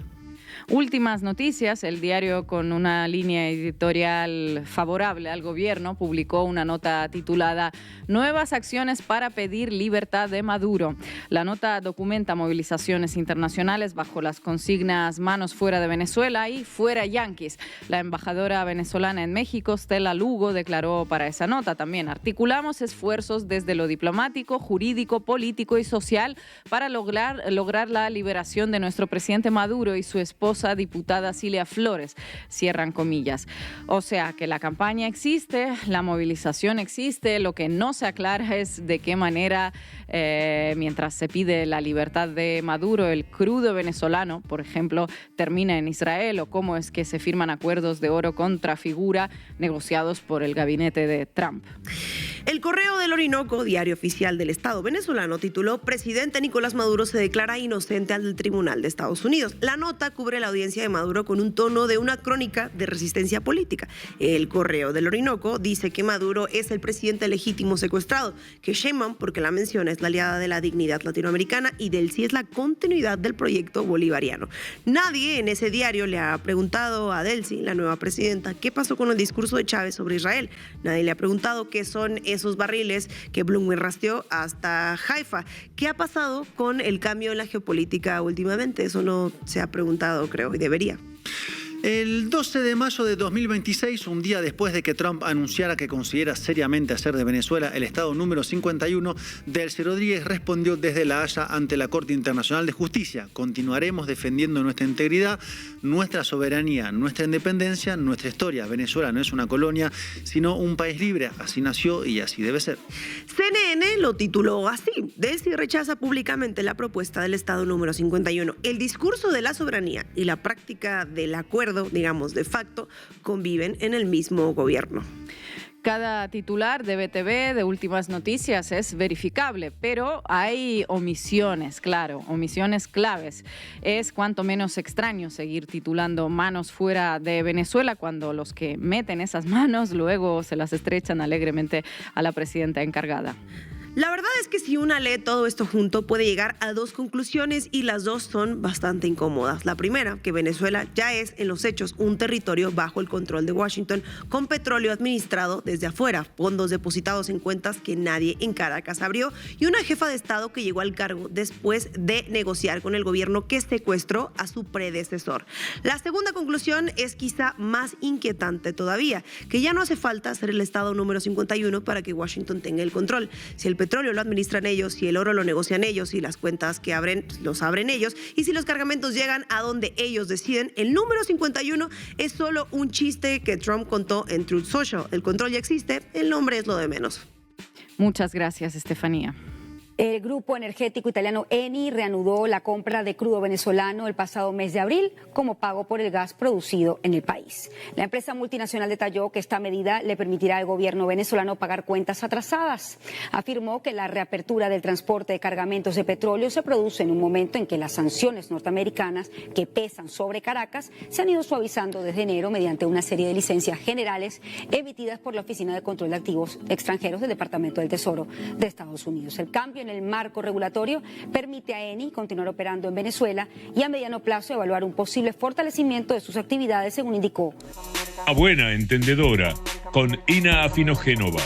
Últimas noticias, el diario con una línea editorial favorable al gobierno publicó una nota titulada Nuevas acciones para pedir libertad de Maduro. La nota documenta movilizaciones internacionales bajo las consignas manos fuera de Venezuela y fuera yanquis. La embajadora venezolana en México, Stella Lugo, declaró para esa nota también: articulamos esfuerzos desde lo diplomático, jurídico, político y social para lograr la liberación de nuestro presidente Maduro y su esposa, diputada Cilia Flores. Cierran comillas. O sea que la campaña existe, la movilización existe, lo que no se aclara es de qué manera, mientras se pide la libertad de Maduro, el crudo venezolano, por ejemplo, termina en Israel, o cómo es que se firman acuerdos de oro contra figura negociados por el gabinete de Trump. El Correo del Orinoco, diario oficial del Estado venezolano, tituló Presidente Nicolás Maduro se declara inocente ante el Tribunal de Estados Unidos. La nota cubre la audiencia de Maduro con un tono de una crónica de resistencia política. El Correo del Orinoco dice que Maduro es el presidente legítimo secuestrado, que Sheinbaum, porque la menciona, es la aliada de la dignidad latinoamericana y Delcy es la continuidad del proyecto bolivariano. Nadie en ese diario le ha preguntado a Delcy, la nueva presidenta, qué pasó con el discurso de Chávez sobre Israel. Nadie le ha preguntado qué son esos barriles que Bloomberg rastreó hasta Haifa. ¿Qué ha pasado con el cambio en la geopolítica últimamente? Eso no se ha preguntado, creo, y debería. El 12 de mayo de 2026, un día después de que Trump anunciara que considera seriamente hacer de Venezuela el estado número 51, Delcy Rodríguez respondió desde La Haya ante la Corte Internacional de Justicia: continuaremos defendiendo nuestra integridad, nuestra soberanía, nuestra independencia, nuestra historia. Venezuela no es una colonia, sino un país libre. Así nació y así debe ser. CNN lo tituló así: Delcy rechaza públicamente la propuesta del estado número 51. El discurso de la soberanía y la práctica del acuerdo, digamos, de facto, conviven en el mismo gobierno. Cada titular de BTV, de Últimas Noticias, es verificable, pero hay omisiones, claro, omisiones claves. Es cuanto menos extraño seguir titulando manos fuera de Venezuela cuando los que meten esas manos luego se las estrechan alegremente a la presidenta encargada. La verdad es que si una lee todo esto junto puede llegar a dos conclusiones y las dos son bastante incómodas. La primera, que Venezuela ya es en los hechos un territorio bajo el control de Washington, con petróleo administrado desde afuera, fondos depositados en cuentas que nadie en Caracas abrió y una jefa de Estado que llegó al cargo después de negociar con el gobierno que secuestró a su predecesor. La segunda conclusión es quizá más inquietante todavía, que ya no hace falta ser el Estado número 51 para que Washington tenga el control. Si el petróleo lo administran ellos, si el oro lo negocian ellos, y las cuentas que abren los abren ellos, y si los cargamentos llegan a donde ellos deciden, el número 51 es solo un chiste que Trump contó en Truth Social. El control ya existe, el nombre es lo de menos. Muchas gracias, Estefanía. El grupo energético italiano Eni reanudó la compra de crudo venezolano el pasado mes de abril como pago por el gas producido en el país. La empresa multinacional detalló que esta medida le permitirá al gobierno venezolano pagar cuentas atrasadas. Afirmó que la reapertura del transporte de cargamentos de petróleo se produce en un momento en que las sanciones norteamericanas que pesan sobre Caracas se han ido suavizando desde enero mediante una serie de licencias generales emitidas por la Oficina de Control de Activos Extranjeros del Departamento del Tesoro de Estados Unidos. El cambio en el marco regulatorio permite a Eni continuar operando en Venezuela y a mediano plazo evaluar un posible fortalecimiento de sus actividades, según indicó. A buena entendedora, con Ina Afinogénova.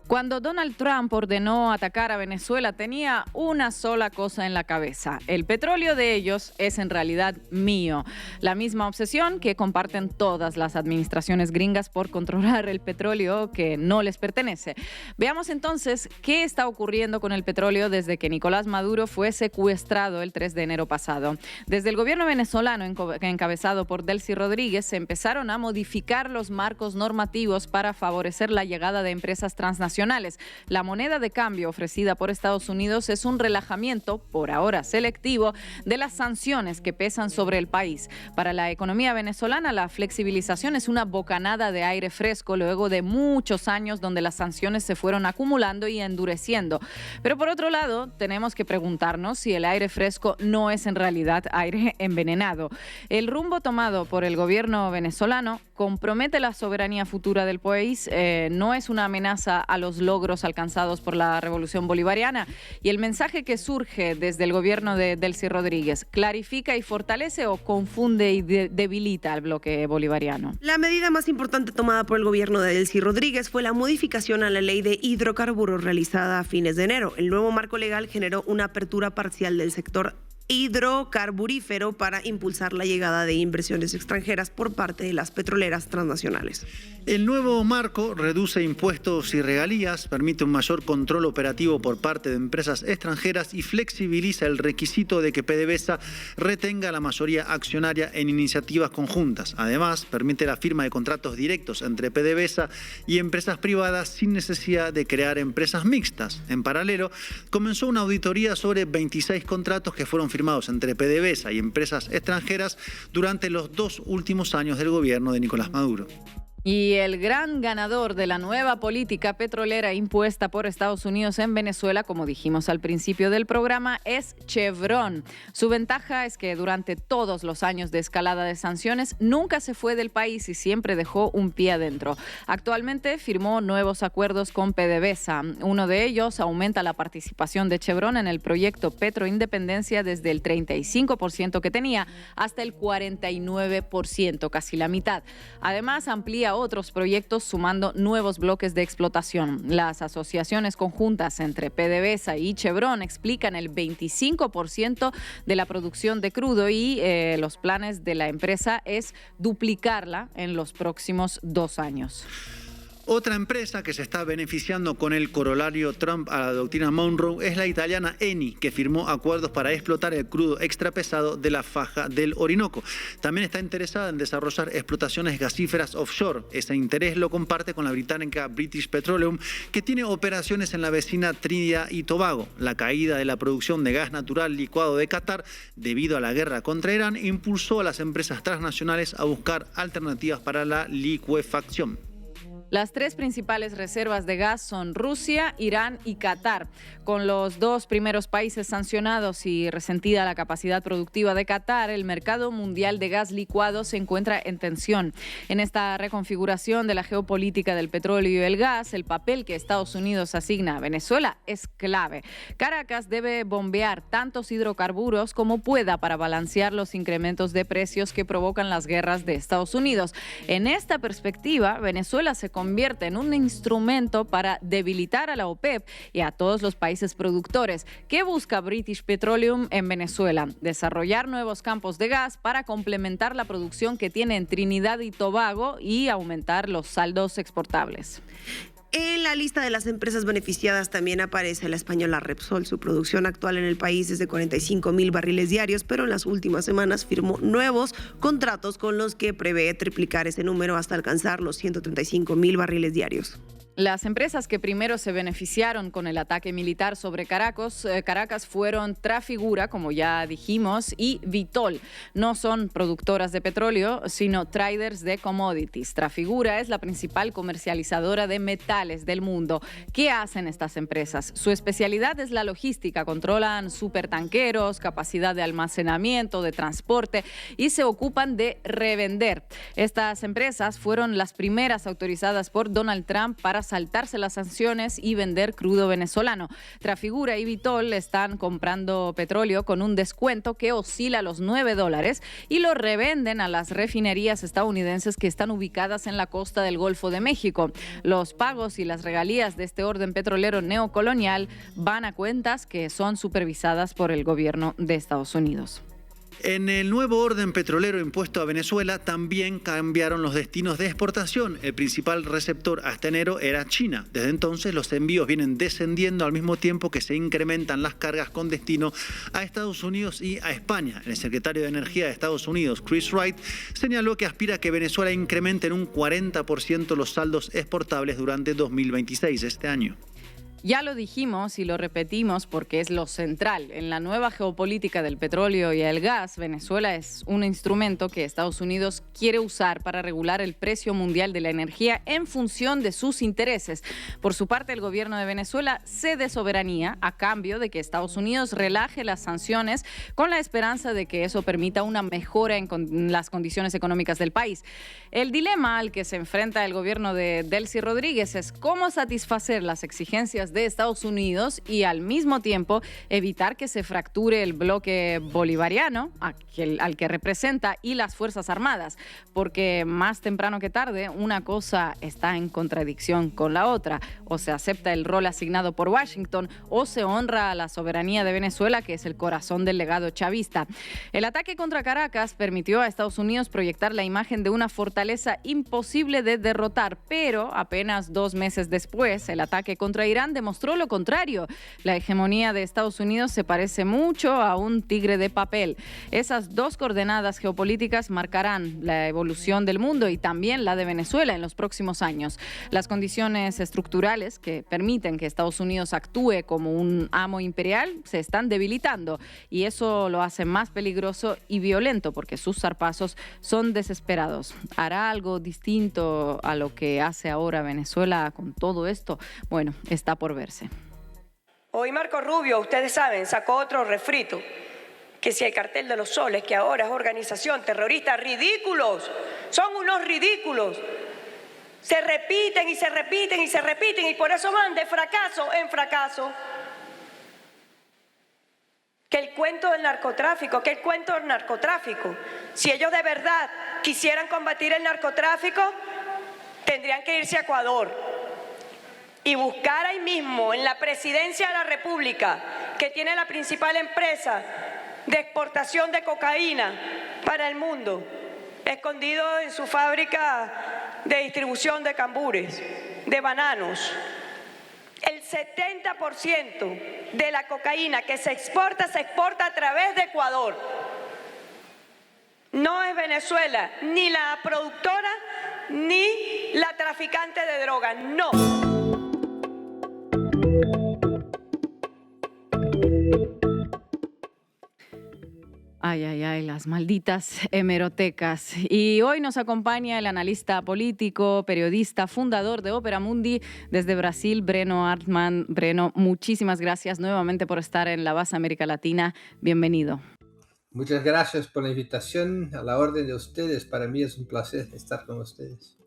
Cuando Donald Trump ordenó atacar a Venezuela, tenía una sola cosa en la cabeza: el petróleo de ellos es en realidad mío. La misma obsesión que comparten todas las administraciones gringas por controlar el petróleo que no les pertenece. Veamos entonces qué está ocurriendo con el petróleo desde que Nicolás Maduro fue secuestrado el 3 de enero pasado. Desde el gobierno venezolano, encabezado por Delcy Rodríguez, se empezaron a modificar los marcos normativos para favorecer la llegada de empresas transnacionales. La moneda de cambio ofrecida por Estados Unidos es un relajamiento, por ahora selectivo, de las sanciones que pesan sobre el país. Para la economía venezolana, la flexibilización es una bocanada de aire fresco luego de muchos años donde las sanciones se fueron acumulando y endureciendo. Pero por otro lado, tenemos que preguntarnos si el aire fresco no es en realidad aire envenenado. El rumbo tomado por el gobierno venezolano compromete la soberanía futura del país, no es una amenaza a los logros alcanzados por la revolución bolivariana. Y el mensaje que surge desde el gobierno de Delcy Rodríguez, ¿clarifica y fortalece o confunde y debilita al bloque bolivariano? La medida más importante tomada por el gobierno de Delcy Rodríguez fue la modificación a la ley de hidrocarburos realizada a fines de enero. El nuevo marco legal generó una apertura parcial del sector hidrocarburífero para impulsar la llegada de inversiones extranjeras por parte de las petroleras transnacionales. El nuevo marco reduce impuestos y regalías, permite un mayor control operativo por parte de empresas extranjeras y flexibiliza el requisito de que PDVSA retenga la mayoría accionaria en iniciativas conjuntas. Además, permite la firma de contratos directos entre PDVSA y empresas privadas sin necesidad de crear empresas mixtas. En paralelo, comenzó una auditoría sobre 26 contratos que fueron firmados entre PDVSA y empresas extranjeras durante los 2 últimos años del gobierno de Nicolás Maduro. Y el gran ganador de la nueva política petrolera impuesta por Estados Unidos en Venezuela, como dijimos al principio del programa, es Chevron. Su ventaja es que durante todos los años de escalada de sanciones nunca se fue del país y siempre dejó un pie adentro. Actualmente firmó nuevos acuerdos con PDVSA. Uno de ellos aumenta la participación de Chevron en el proyecto Petroindependencia desde el 35% que tenía hasta el 49%, casi la mitad. Además, amplía otros proyectos sumando nuevos bloques de explotación. Las asociaciones conjuntas entre PDVSA y Chevron explican el 25% de la producción de crudo y los planes de la empresa es duplicarla en los próximos 2 años. Otra empresa que se está beneficiando con el corolario Trump a la doctrina Monroe es la italiana Eni, que firmó acuerdos para explotar el crudo extrapesado de la faja del Orinoco. También está interesada en desarrollar explotaciones gasíferas offshore. Ese interés lo comparte con la británica British Petroleum, que tiene operaciones en la vecina Trinidad y Tobago. La caída de la producción de gas natural licuado de Qatar, debido a la guerra contra Irán, impulsó a las empresas transnacionales a buscar alternativas para la licuefacción. Las 3 principales reservas de gas son Rusia, Irán y Qatar. Con los 2 primeros países sancionados y resentida la capacidad productiva de Qatar, el mercado mundial de gas licuado se encuentra en tensión. En esta reconfiguración de la geopolítica del petróleo y el gas, el papel que Estados Unidos asigna a Venezuela es clave. Caracas debe bombear tantos hidrocarburos como pueda para balancear los incrementos de precios que provocan las guerras de Estados Unidos. En esta perspectiva, Venezuela se convierte en un instrumento para debilitar a la OPEP y a todos los países productores. ¿Qué busca British Petroleum en Venezuela? Desarrollar nuevos campos de gas para complementar la producción que tiene en Trinidad y Tobago y aumentar los saldos exportables. En la lista de las empresas beneficiadas también aparece la española Repsol. Su producción actual en el país es de 45,000 barriles diarios, pero en las últimas semanas firmó nuevos contratos con los que prevé triplicar ese número hasta alcanzar los 135,000 barriles diarios. Las empresas que primero se beneficiaron con el ataque militar sobre Caracas fueron Trafigura, como ya dijimos, y Vitol. No son productoras de petróleo, sino traders de commodities. Trafigura es la principal comercializadora de metales del mundo. ¿Qué hacen estas empresas? Su especialidad es la logística. Controlan supertanqueros, capacidad de almacenamiento, de transporte y se ocupan de revender. Estas empresas fueron las primeras autorizadas por Donald Trump para saltarse las sanciones y vender crudo venezolano. Trafigura y Vitol están comprando petróleo con un descuento que oscila a los $9 y lo revenden a las refinerías estadounidenses que están ubicadas en la costa del Golfo de México. Los pagos y las regalías de este orden petrolero neocolonial van a cuentas que son supervisadas por el gobierno de Estados Unidos. En el nuevo orden petrolero impuesto a Venezuela también cambiaron los destinos de exportación. El principal receptor hasta enero era China. Desde entonces los envíos vienen descendiendo al mismo tiempo que se incrementan las cargas con destino a Estados Unidos y a España. El secretario de Energía de Estados Unidos, Chris Wright, señaló que aspira a que Venezuela incremente en un 40% los saldos exportables durante 2026, este año. Ya lo dijimos y lo repetimos porque es lo central. En la nueva geopolítica del petróleo y el gas, Venezuela es un instrumento que Estados Unidos quiere usar para regular el precio mundial de la energía en función de sus intereses. Por su parte, el gobierno de Venezuela cede soberanía a cambio de que Estados Unidos relaje las sanciones con la esperanza de que eso permita una mejora en las condiciones económicas del país. El dilema al que se enfrenta el gobierno de Delcy Rodríguez es cómo satisfacer las exigencias de Estados Unidos y al mismo tiempo evitar que se fracture el bloque bolivariano al que representa y las Fuerzas Armadas, porque más temprano que tarde una cosa está en contradicción con la otra. O se acepta el rol asignado por Washington o se honra a la soberanía de Venezuela, que es el corazón del legado chavista. El ataque contra Caracas permitió a Estados Unidos proyectar la imagen de una fortaleza imposible de derrotar, pero apenas 2 meses después, el ataque contra Irán demostró lo contrario. La hegemonía de Estados Unidos se parece mucho a un tigre de papel. Esas 2 coordenadas geopolíticas marcarán la evolución del mundo y también la de Venezuela en los próximos años. Las condiciones estructurales que permiten que Estados Unidos actúe como un amo imperial se están debilitando y eso lo hace más peligroso y violento porque sus zarpazos son desesperados. ¿Hará algo distinto a lo que hace ahora Venezuela con todo esto? Bueno, está por verse. Hoy Marco Rubio, ustedes saben, sacó otro refrito, que si el Cartel de los Soles, que ahora es organización terrorista, ridículos, son unos ridículos. Se repiten y se repiten y se repiten y por eso van de fracaso en fracaso. Que el cuento del narcotráfico, si ellos de verdad quisieran combatir el narcotráfico, tendrían que irse a Ecuador y buscar ahí mismo, en la presidencia de la República, que tiene la principal empresa de exportación de cocaína para el mundo, escondido en su fábrica de distribución de cambures, de bananos. El 70% de la cocaína que se exporta a través de Ecuador. No es Venezuela ni la productora ni la traficante de drogas, no. Ay, ay, ay, las malditas hemerotecas. Y hoy nos acompaña el analista político, periodista, fundador de Opera Mundi desde Brasil, Breno Hartmann. Breno, muchísimas gracias nuevamente por estar en La Base América Latina. Bienvenido. Muchas gracias por la invitación, a la orden de ustedes. Para mí es un placer estar con ustedes.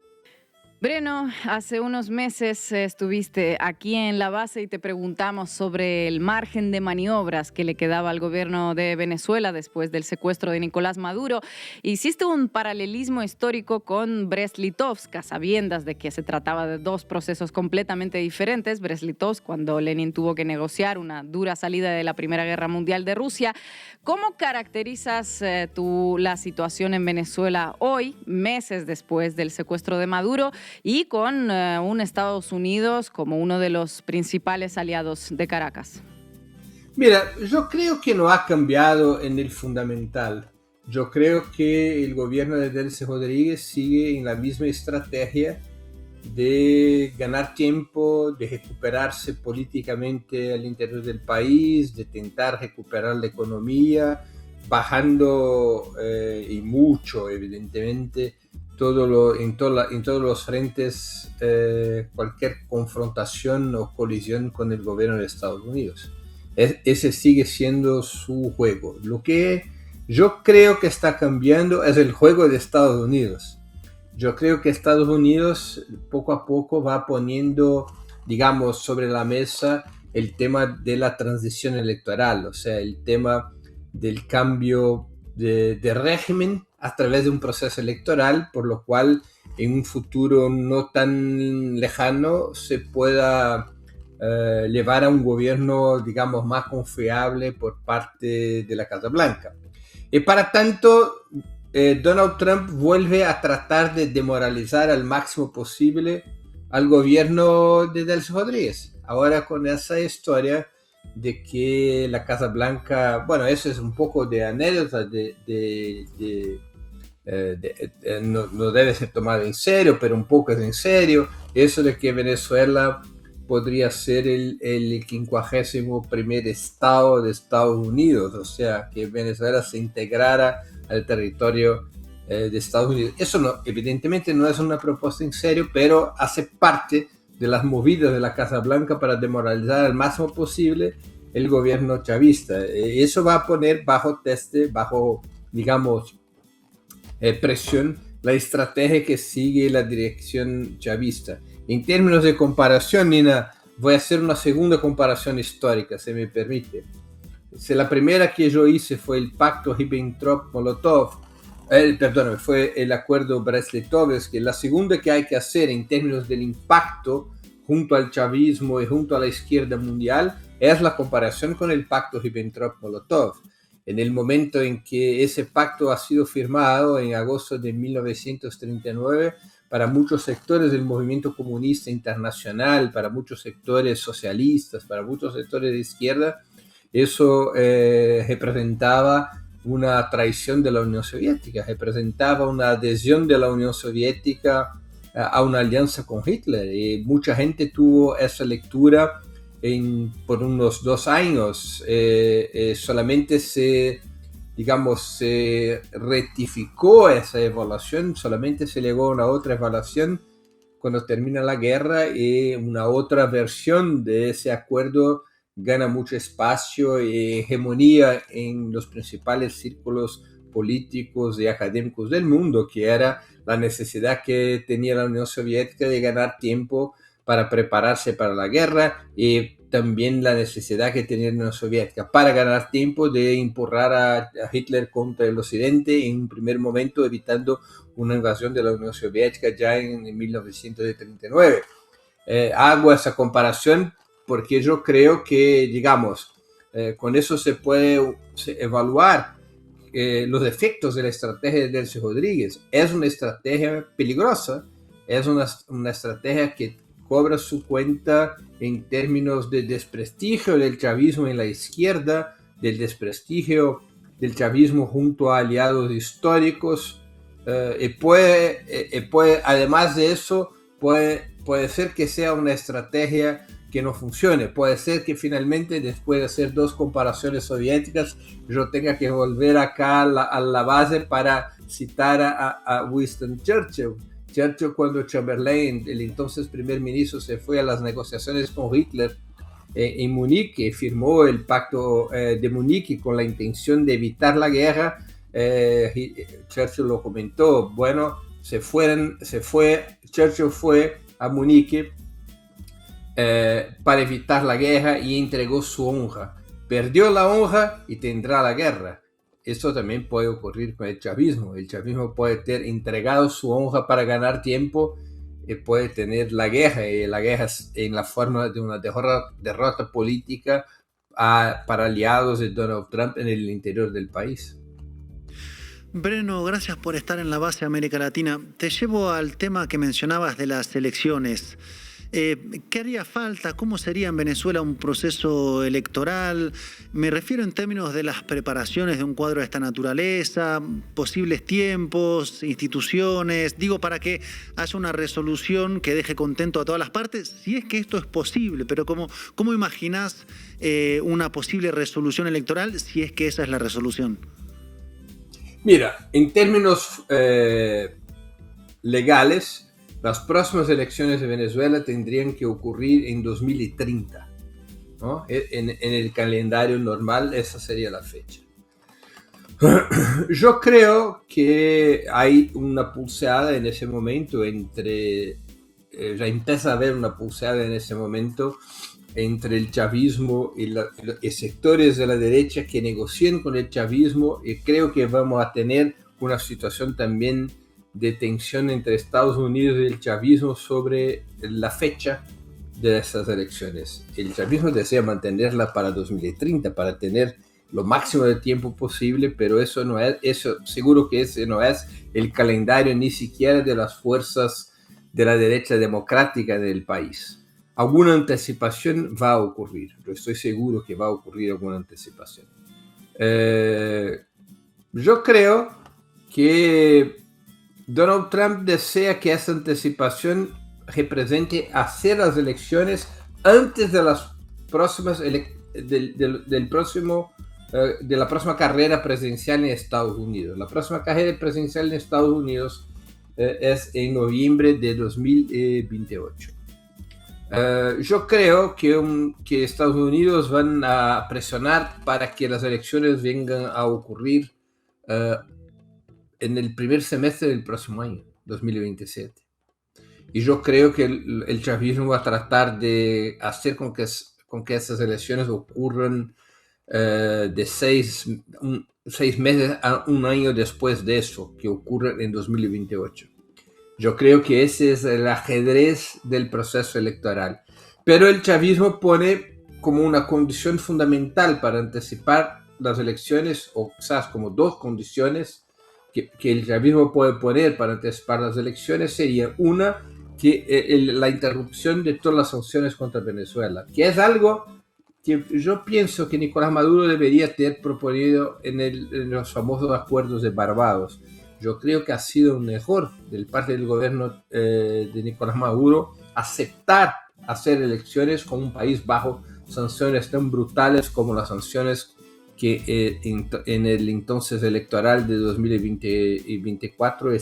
Breno, hace unos meses estuviste aquí en La Base y te preguntamos sobre el margen de maniobras que le quedaba al gobierno de Venezuela después del secuestro de Nicolás Maduro. Hiciste un paralelismo histórico con Brest-Litovsk, a sabiendas de que se trataba de 2 procesos completamente diferentes. Brest-Litovsk, cuando Lenin tuvo que negociar una dura salida de la Primera Guerra Mundial de Rusia. ¿Cómo caracterizas tú la situación en Venezuela hoy, meses después del secuestro de Maduro, y con un Estados Unidos como uno de los principales aliados de Caracas? Mira, yo creo que no ha cambiado en el fundamental. Yo creo que el gobierno de Delcy Rodríguez sigue en la misma estrategia de ganar tiempo, de recuperarse políticamente al interior del país, de intentar recuperar la economía, bajando y mucho, evidentemente, en todos los frentes cualquier confrontación o colisión con el gobierno de Estados Unidos. Ese sigue siendo su juego. Lo que yo creo que está cambiando es el juego de Estados Unidos. Yo creo que Estados Unidos poco a poco va poniendo, digamos, sobre la mesa el tema de la transición electoral, o sea, el tema del cambio de régimen a través de un proceso electoral, por lo cual en un futuro no tan lejano se pueda llevar a un gobierno, digamos, más confiable por parte de la Casa Blanca. Y para tanto, Donald Trump vuelve a tratar de demoralizar al máximo posible al gobierno de Delcy Rodríguez. Ahora con esa historia de que la Casa Blanca, bueno, eso es un poco de anécdota, no debe ser tomado en serio, pero un poco es en serio. Eso de que Venezuela podría ser el 51º estado de Estados Unidos, o sea, que Venezuela se integrara al territorio de Estados Unidos. Eso no, evidentemente no es una propuesta en serio, pero hace parte de las movidas de la Casa Blanca para demoralizar al máximo posible el gobierno chavista. Eso va a poner bajo digamos, presión la estrategia que sigue la dirección chavista. En términos de comparación, Nina, voy a hacer una segunda comparación histórica, si me permite. Si la primera que yo hice fue el pacto Ribbentrop-Molotov, fue el acuerdo Brest-Litovsk, la segunda que hay que hacer en términos del impacto junto al chavismo y junto a la izquierda mundial es la comparación con el pacto Ribbentrop-Molotov. En el momento en que ese pacto ha sido firmado en agosto de 1939, para muchos sectores del movimiento comunista internacional, para muchos sectores socialistas, para muchos sectores de izquierda, eso representaba una traición de la Unión Soviética, representaba una adhesión de la Unión Soviética a una alianza con Hitler. Y mucha gente tuvo esa lectura por unos 2 años. Solamente se rectificó esa evaluación, solamente se llegó a una otra evaluación cuando termina la guerra, y una otra versión de ese acuerdo gana mucho espacio y hegemonía en los principales círculos políticos y académicos del mundo, que era la necesidad que tenía la Unión Soviética de ganar tiempo para prepararse para la guerra, y también la necesidad que tenía la Unión Soviética para ganar tiempo de empurrar a Hitler contra el occidente en un primer momento, evitando una invasión de la Unión Soviética ya en 1939. Hago esa comparación porque yo creo que, digamos, con eso se puede evaluar los efectos de la estrategia de Delcy Rodríguez. Es una estrategia peligrosa, es una estrategia que cobra su cuenta en términos de desprestigio del chavismo en la izquierda, del desprestigio del chavismo junto a aliados históricos, y puede, además de eso, puede ser que sea una estrategia que no funcione. Puede ser que finalmente, después de hacer 2 comparaciones soviéticas, yo tenga que volver acá a la base para citar a Winston Churchill. Churchill, cuando Chamberlain, el entonces primer ministro, se fue a las negociaciones con Hitler en Múnich, firmó el pacto de Múnich con la intención de evitar la guerra. Churchill lo comentó, bueno, Churchill fue a Múnich para evitar la guerra y entregó su honra. Perdió la honra y tendrá la guerra. Eso también puede ocurrir con el chavismo. El chavismo puede tener entregado su honra para ganar tiempo y puede tener la guerra, y la guerra en la forma de una derrota política para aliados de Donald Trump en el interior del país. Breno, gracias por estar en la base América Latina. Te llevo al tema que mencionabas de las elecciones. ¿Qué haría falta? ¿Cómo sería en Venezuela un proceso electoral? Me refiero en términos de las preparaciones de un cuadro de esta naturaleza, posibles tiempos, instituciones, digo, para que haya una resolución que deje contento a todas las partes, si es que esto es posible, pero ¿cómo imaginás una posible resolución electoral si es que esa es la resolución? Mira, en términos legales, las próximas elecciones de Venezuela tendrían que ocurrir en 2030, ¿no? En el calendario normal esa sería la fecha. Yo creo que hay una pulseada en ese momento ya empieza a haber una pulseada en ese momento entre el chavismo y sectores de la derecha que negocian con el chavismo, y creo que vamos a tener una situación también de tensión entre Estados Unidos y el chavismo sobre la fecha de estas elecciones. El chavismo desea mantenerla para 2030, para tener lo máximo de tiempo posible, pero seguro que ese no es el calendario ni siquiera de las fuerzas de la derecha democrática del país. Alguna anticipación va a ocurrir, yo estoy seguro que va a ocurrir alguna anticipación. Yo creo que Donald Trump desea que esa anticipación represente hacer las elecciones antes de las próximas de la próxima carrera presidencial en Estados Unidos. La próxima carrera presidencial en Estados Unidos es en noviembre de 2028. Yo creo que Estados Unidos van a presionar para que las elecciones vengan a ocurrir en el primer semestre del próximo año, 2027. Y yo creo que el chavismo va a tratar de hacer con que esas elecciones ocurran de 6 meses a un año después de eso, que ocurre en 2028. Yo creo que ese es el ajedrez del proceso electoral. Pero el chavismo pone como una condición fundamental para anticipar las elecciones, o quizás como dos condiciones que el chavismo puede poner para anticipar las elecciones, sería una, que la interrupción de todas las sanciones contra Venezuela, que es algo que yo pienso que Nicolás Maduro debería tener proponido en los famosos acuerdos de Barbados. Yo creo que ha sido un error del parte del gobierno de Nicolás Maduro aceptar hacer elecciones con un país bajo sanciones tan brutales como las sanciones que en el entonces electoral de 2024 el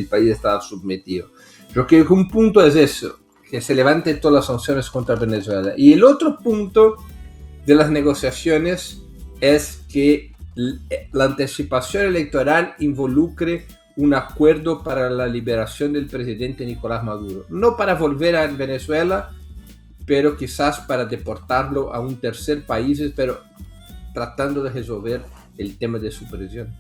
país estaba sometido. Yo creo que un punto es eso, que se levanten todas las sanciones contra Venezuela. Y el otro punto de las negociaciones es que la anticipación electoral involucre un acuerdo para la liberación del presidente Nicolás Maduro. No para volver a Venezuela, pero quizás para deportarlo a un tercer país, pero tratando de resolver el tema de su prisión.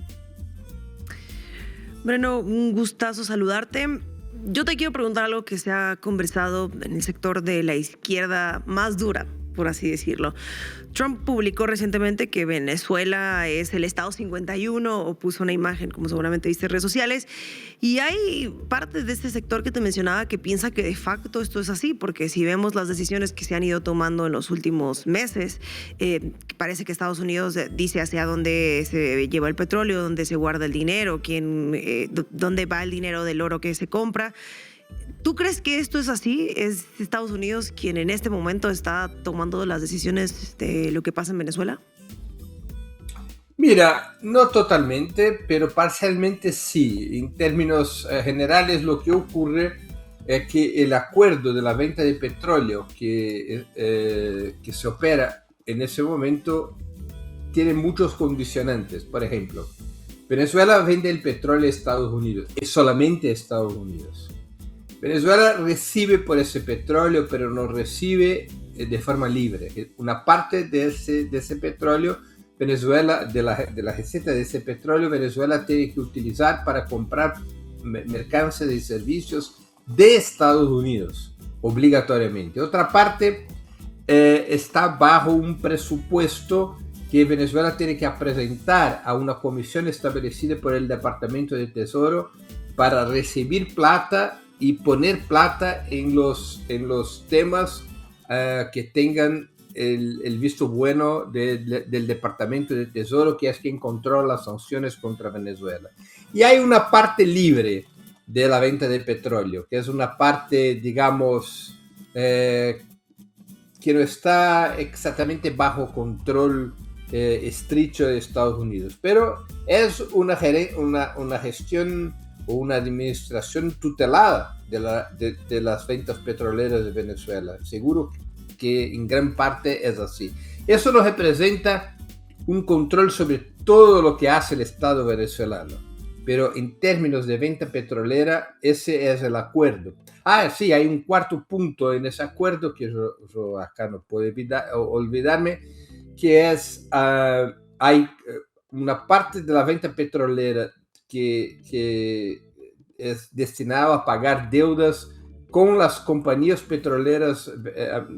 Breno, un gustazo saludarte. Yo te quiero preguntar algo que se ha conversado en el sector de la izquierda más dura, por así decirlo. Trump publicó recientemente que Venezuela es el Estado 51, o puso una imagen, como seguramente viste en redes sociales, y hay parte de este sector que te mencionaba que piensa que de facto esto es así, porque si vemos las decisiones que se han ido tomando en los últimos meses, parece que Estados Unidos dice hacia dónde se lleva el petróleo, dónde se guarda el dinero, dónde va el dinero del oro que se compra. ¿Tú crees que esto es así? ¿Es Estados Unidos quien en este momento está tomando las decisiones de lo que pasa en Venezuela? Mira, no totalmente, pero parcialmente sí. En términos generales, lo que ocurre es que el acuerdo de la venta de petróleo que se opera en ese momento tiene muchos condicionantes. Por ejemplo, Venezuela vende el petróleo a Estados Unidos, es solamente a Estados Unidos. Venezuela recibe por ese petróleo, pero no recibe de forma libre. Una parte de ese petróleo, Venezuela, de la receta de ese petróleo, Venezuela tiene que utilizar para comprar mercancías y servicios de Estados Unidos, obligatoriamente. Otra parte está bajo un presupuesto que Venezuela tiene que presentar a una comisión establecida por el Departamento de Tesoro para recibir plata y poner plata en los temas que tengan el visto bueno del Departamento de Tesoro, que es quien controla las sanciones contra Venezuela. Y hay una parte libre de la venta de petróleo, que es una parte, digamos, que no está exactamente bajo control estricto de Estados Unidos, pero es una gestión o una administración tutelada de las ventas petroleras de Venezuela. Seguro que en gran parte es así. Eso nos representa un control sobre todo lo que hace el Estado venezolano. Pero en términos de venta petrolera, ese es el acuerdo. Sí, hay un cuarto punto en ese acuerdo que yo acá no puedo olvidarme, que es, hay una parte de la venta petrolera que es destinado a pagar deudas con las compañías petroleras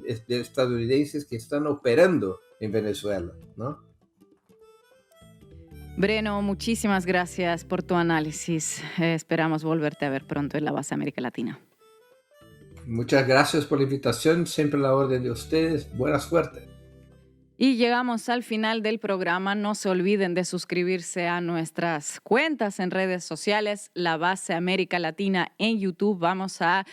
estadounidenses que están operando en Venezuela, ¿no? Breno, muchísimas gracias por tu análisis. Esperamos volverte a ver pronto en La Voz de América Latina. Muchas gracias por la invitación, siempre a la orden de ustedes. Buena suerte. Y llegamos al final del programa. No se olviden de suscribirse a nuestras cuentas en redes sociales, La Base América Latina en YouTube. Vamos a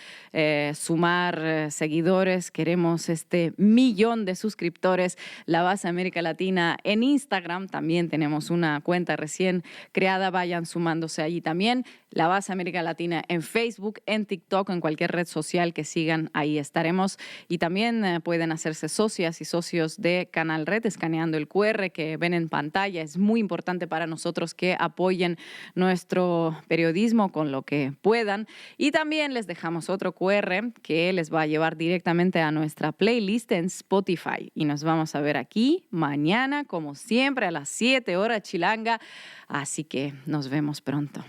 sumar seguidores. Queremos 1 millón de suscriptores. La Base América Latina en Instagram. También tenemos una cuenta recién creada. Vayan sumándose allí también. La Base América Latina en Facebook, en TikTok, en cualquier red social que sigan. Ahí estaremos. Y también pueden hacerse socias y socios de Canal Red escaneando el QR que ven en pantalla. Es muy importante para nosotros que apoyen nuestro periodismo con lo que puedan. Y también les dejamos otro QR que les va a llevar directamente a nuestra playlist en Spotify. Y nos vamos a ver aquí mañana, como siempre, a las 7 horas chilanga. Así que nos vemos pronto.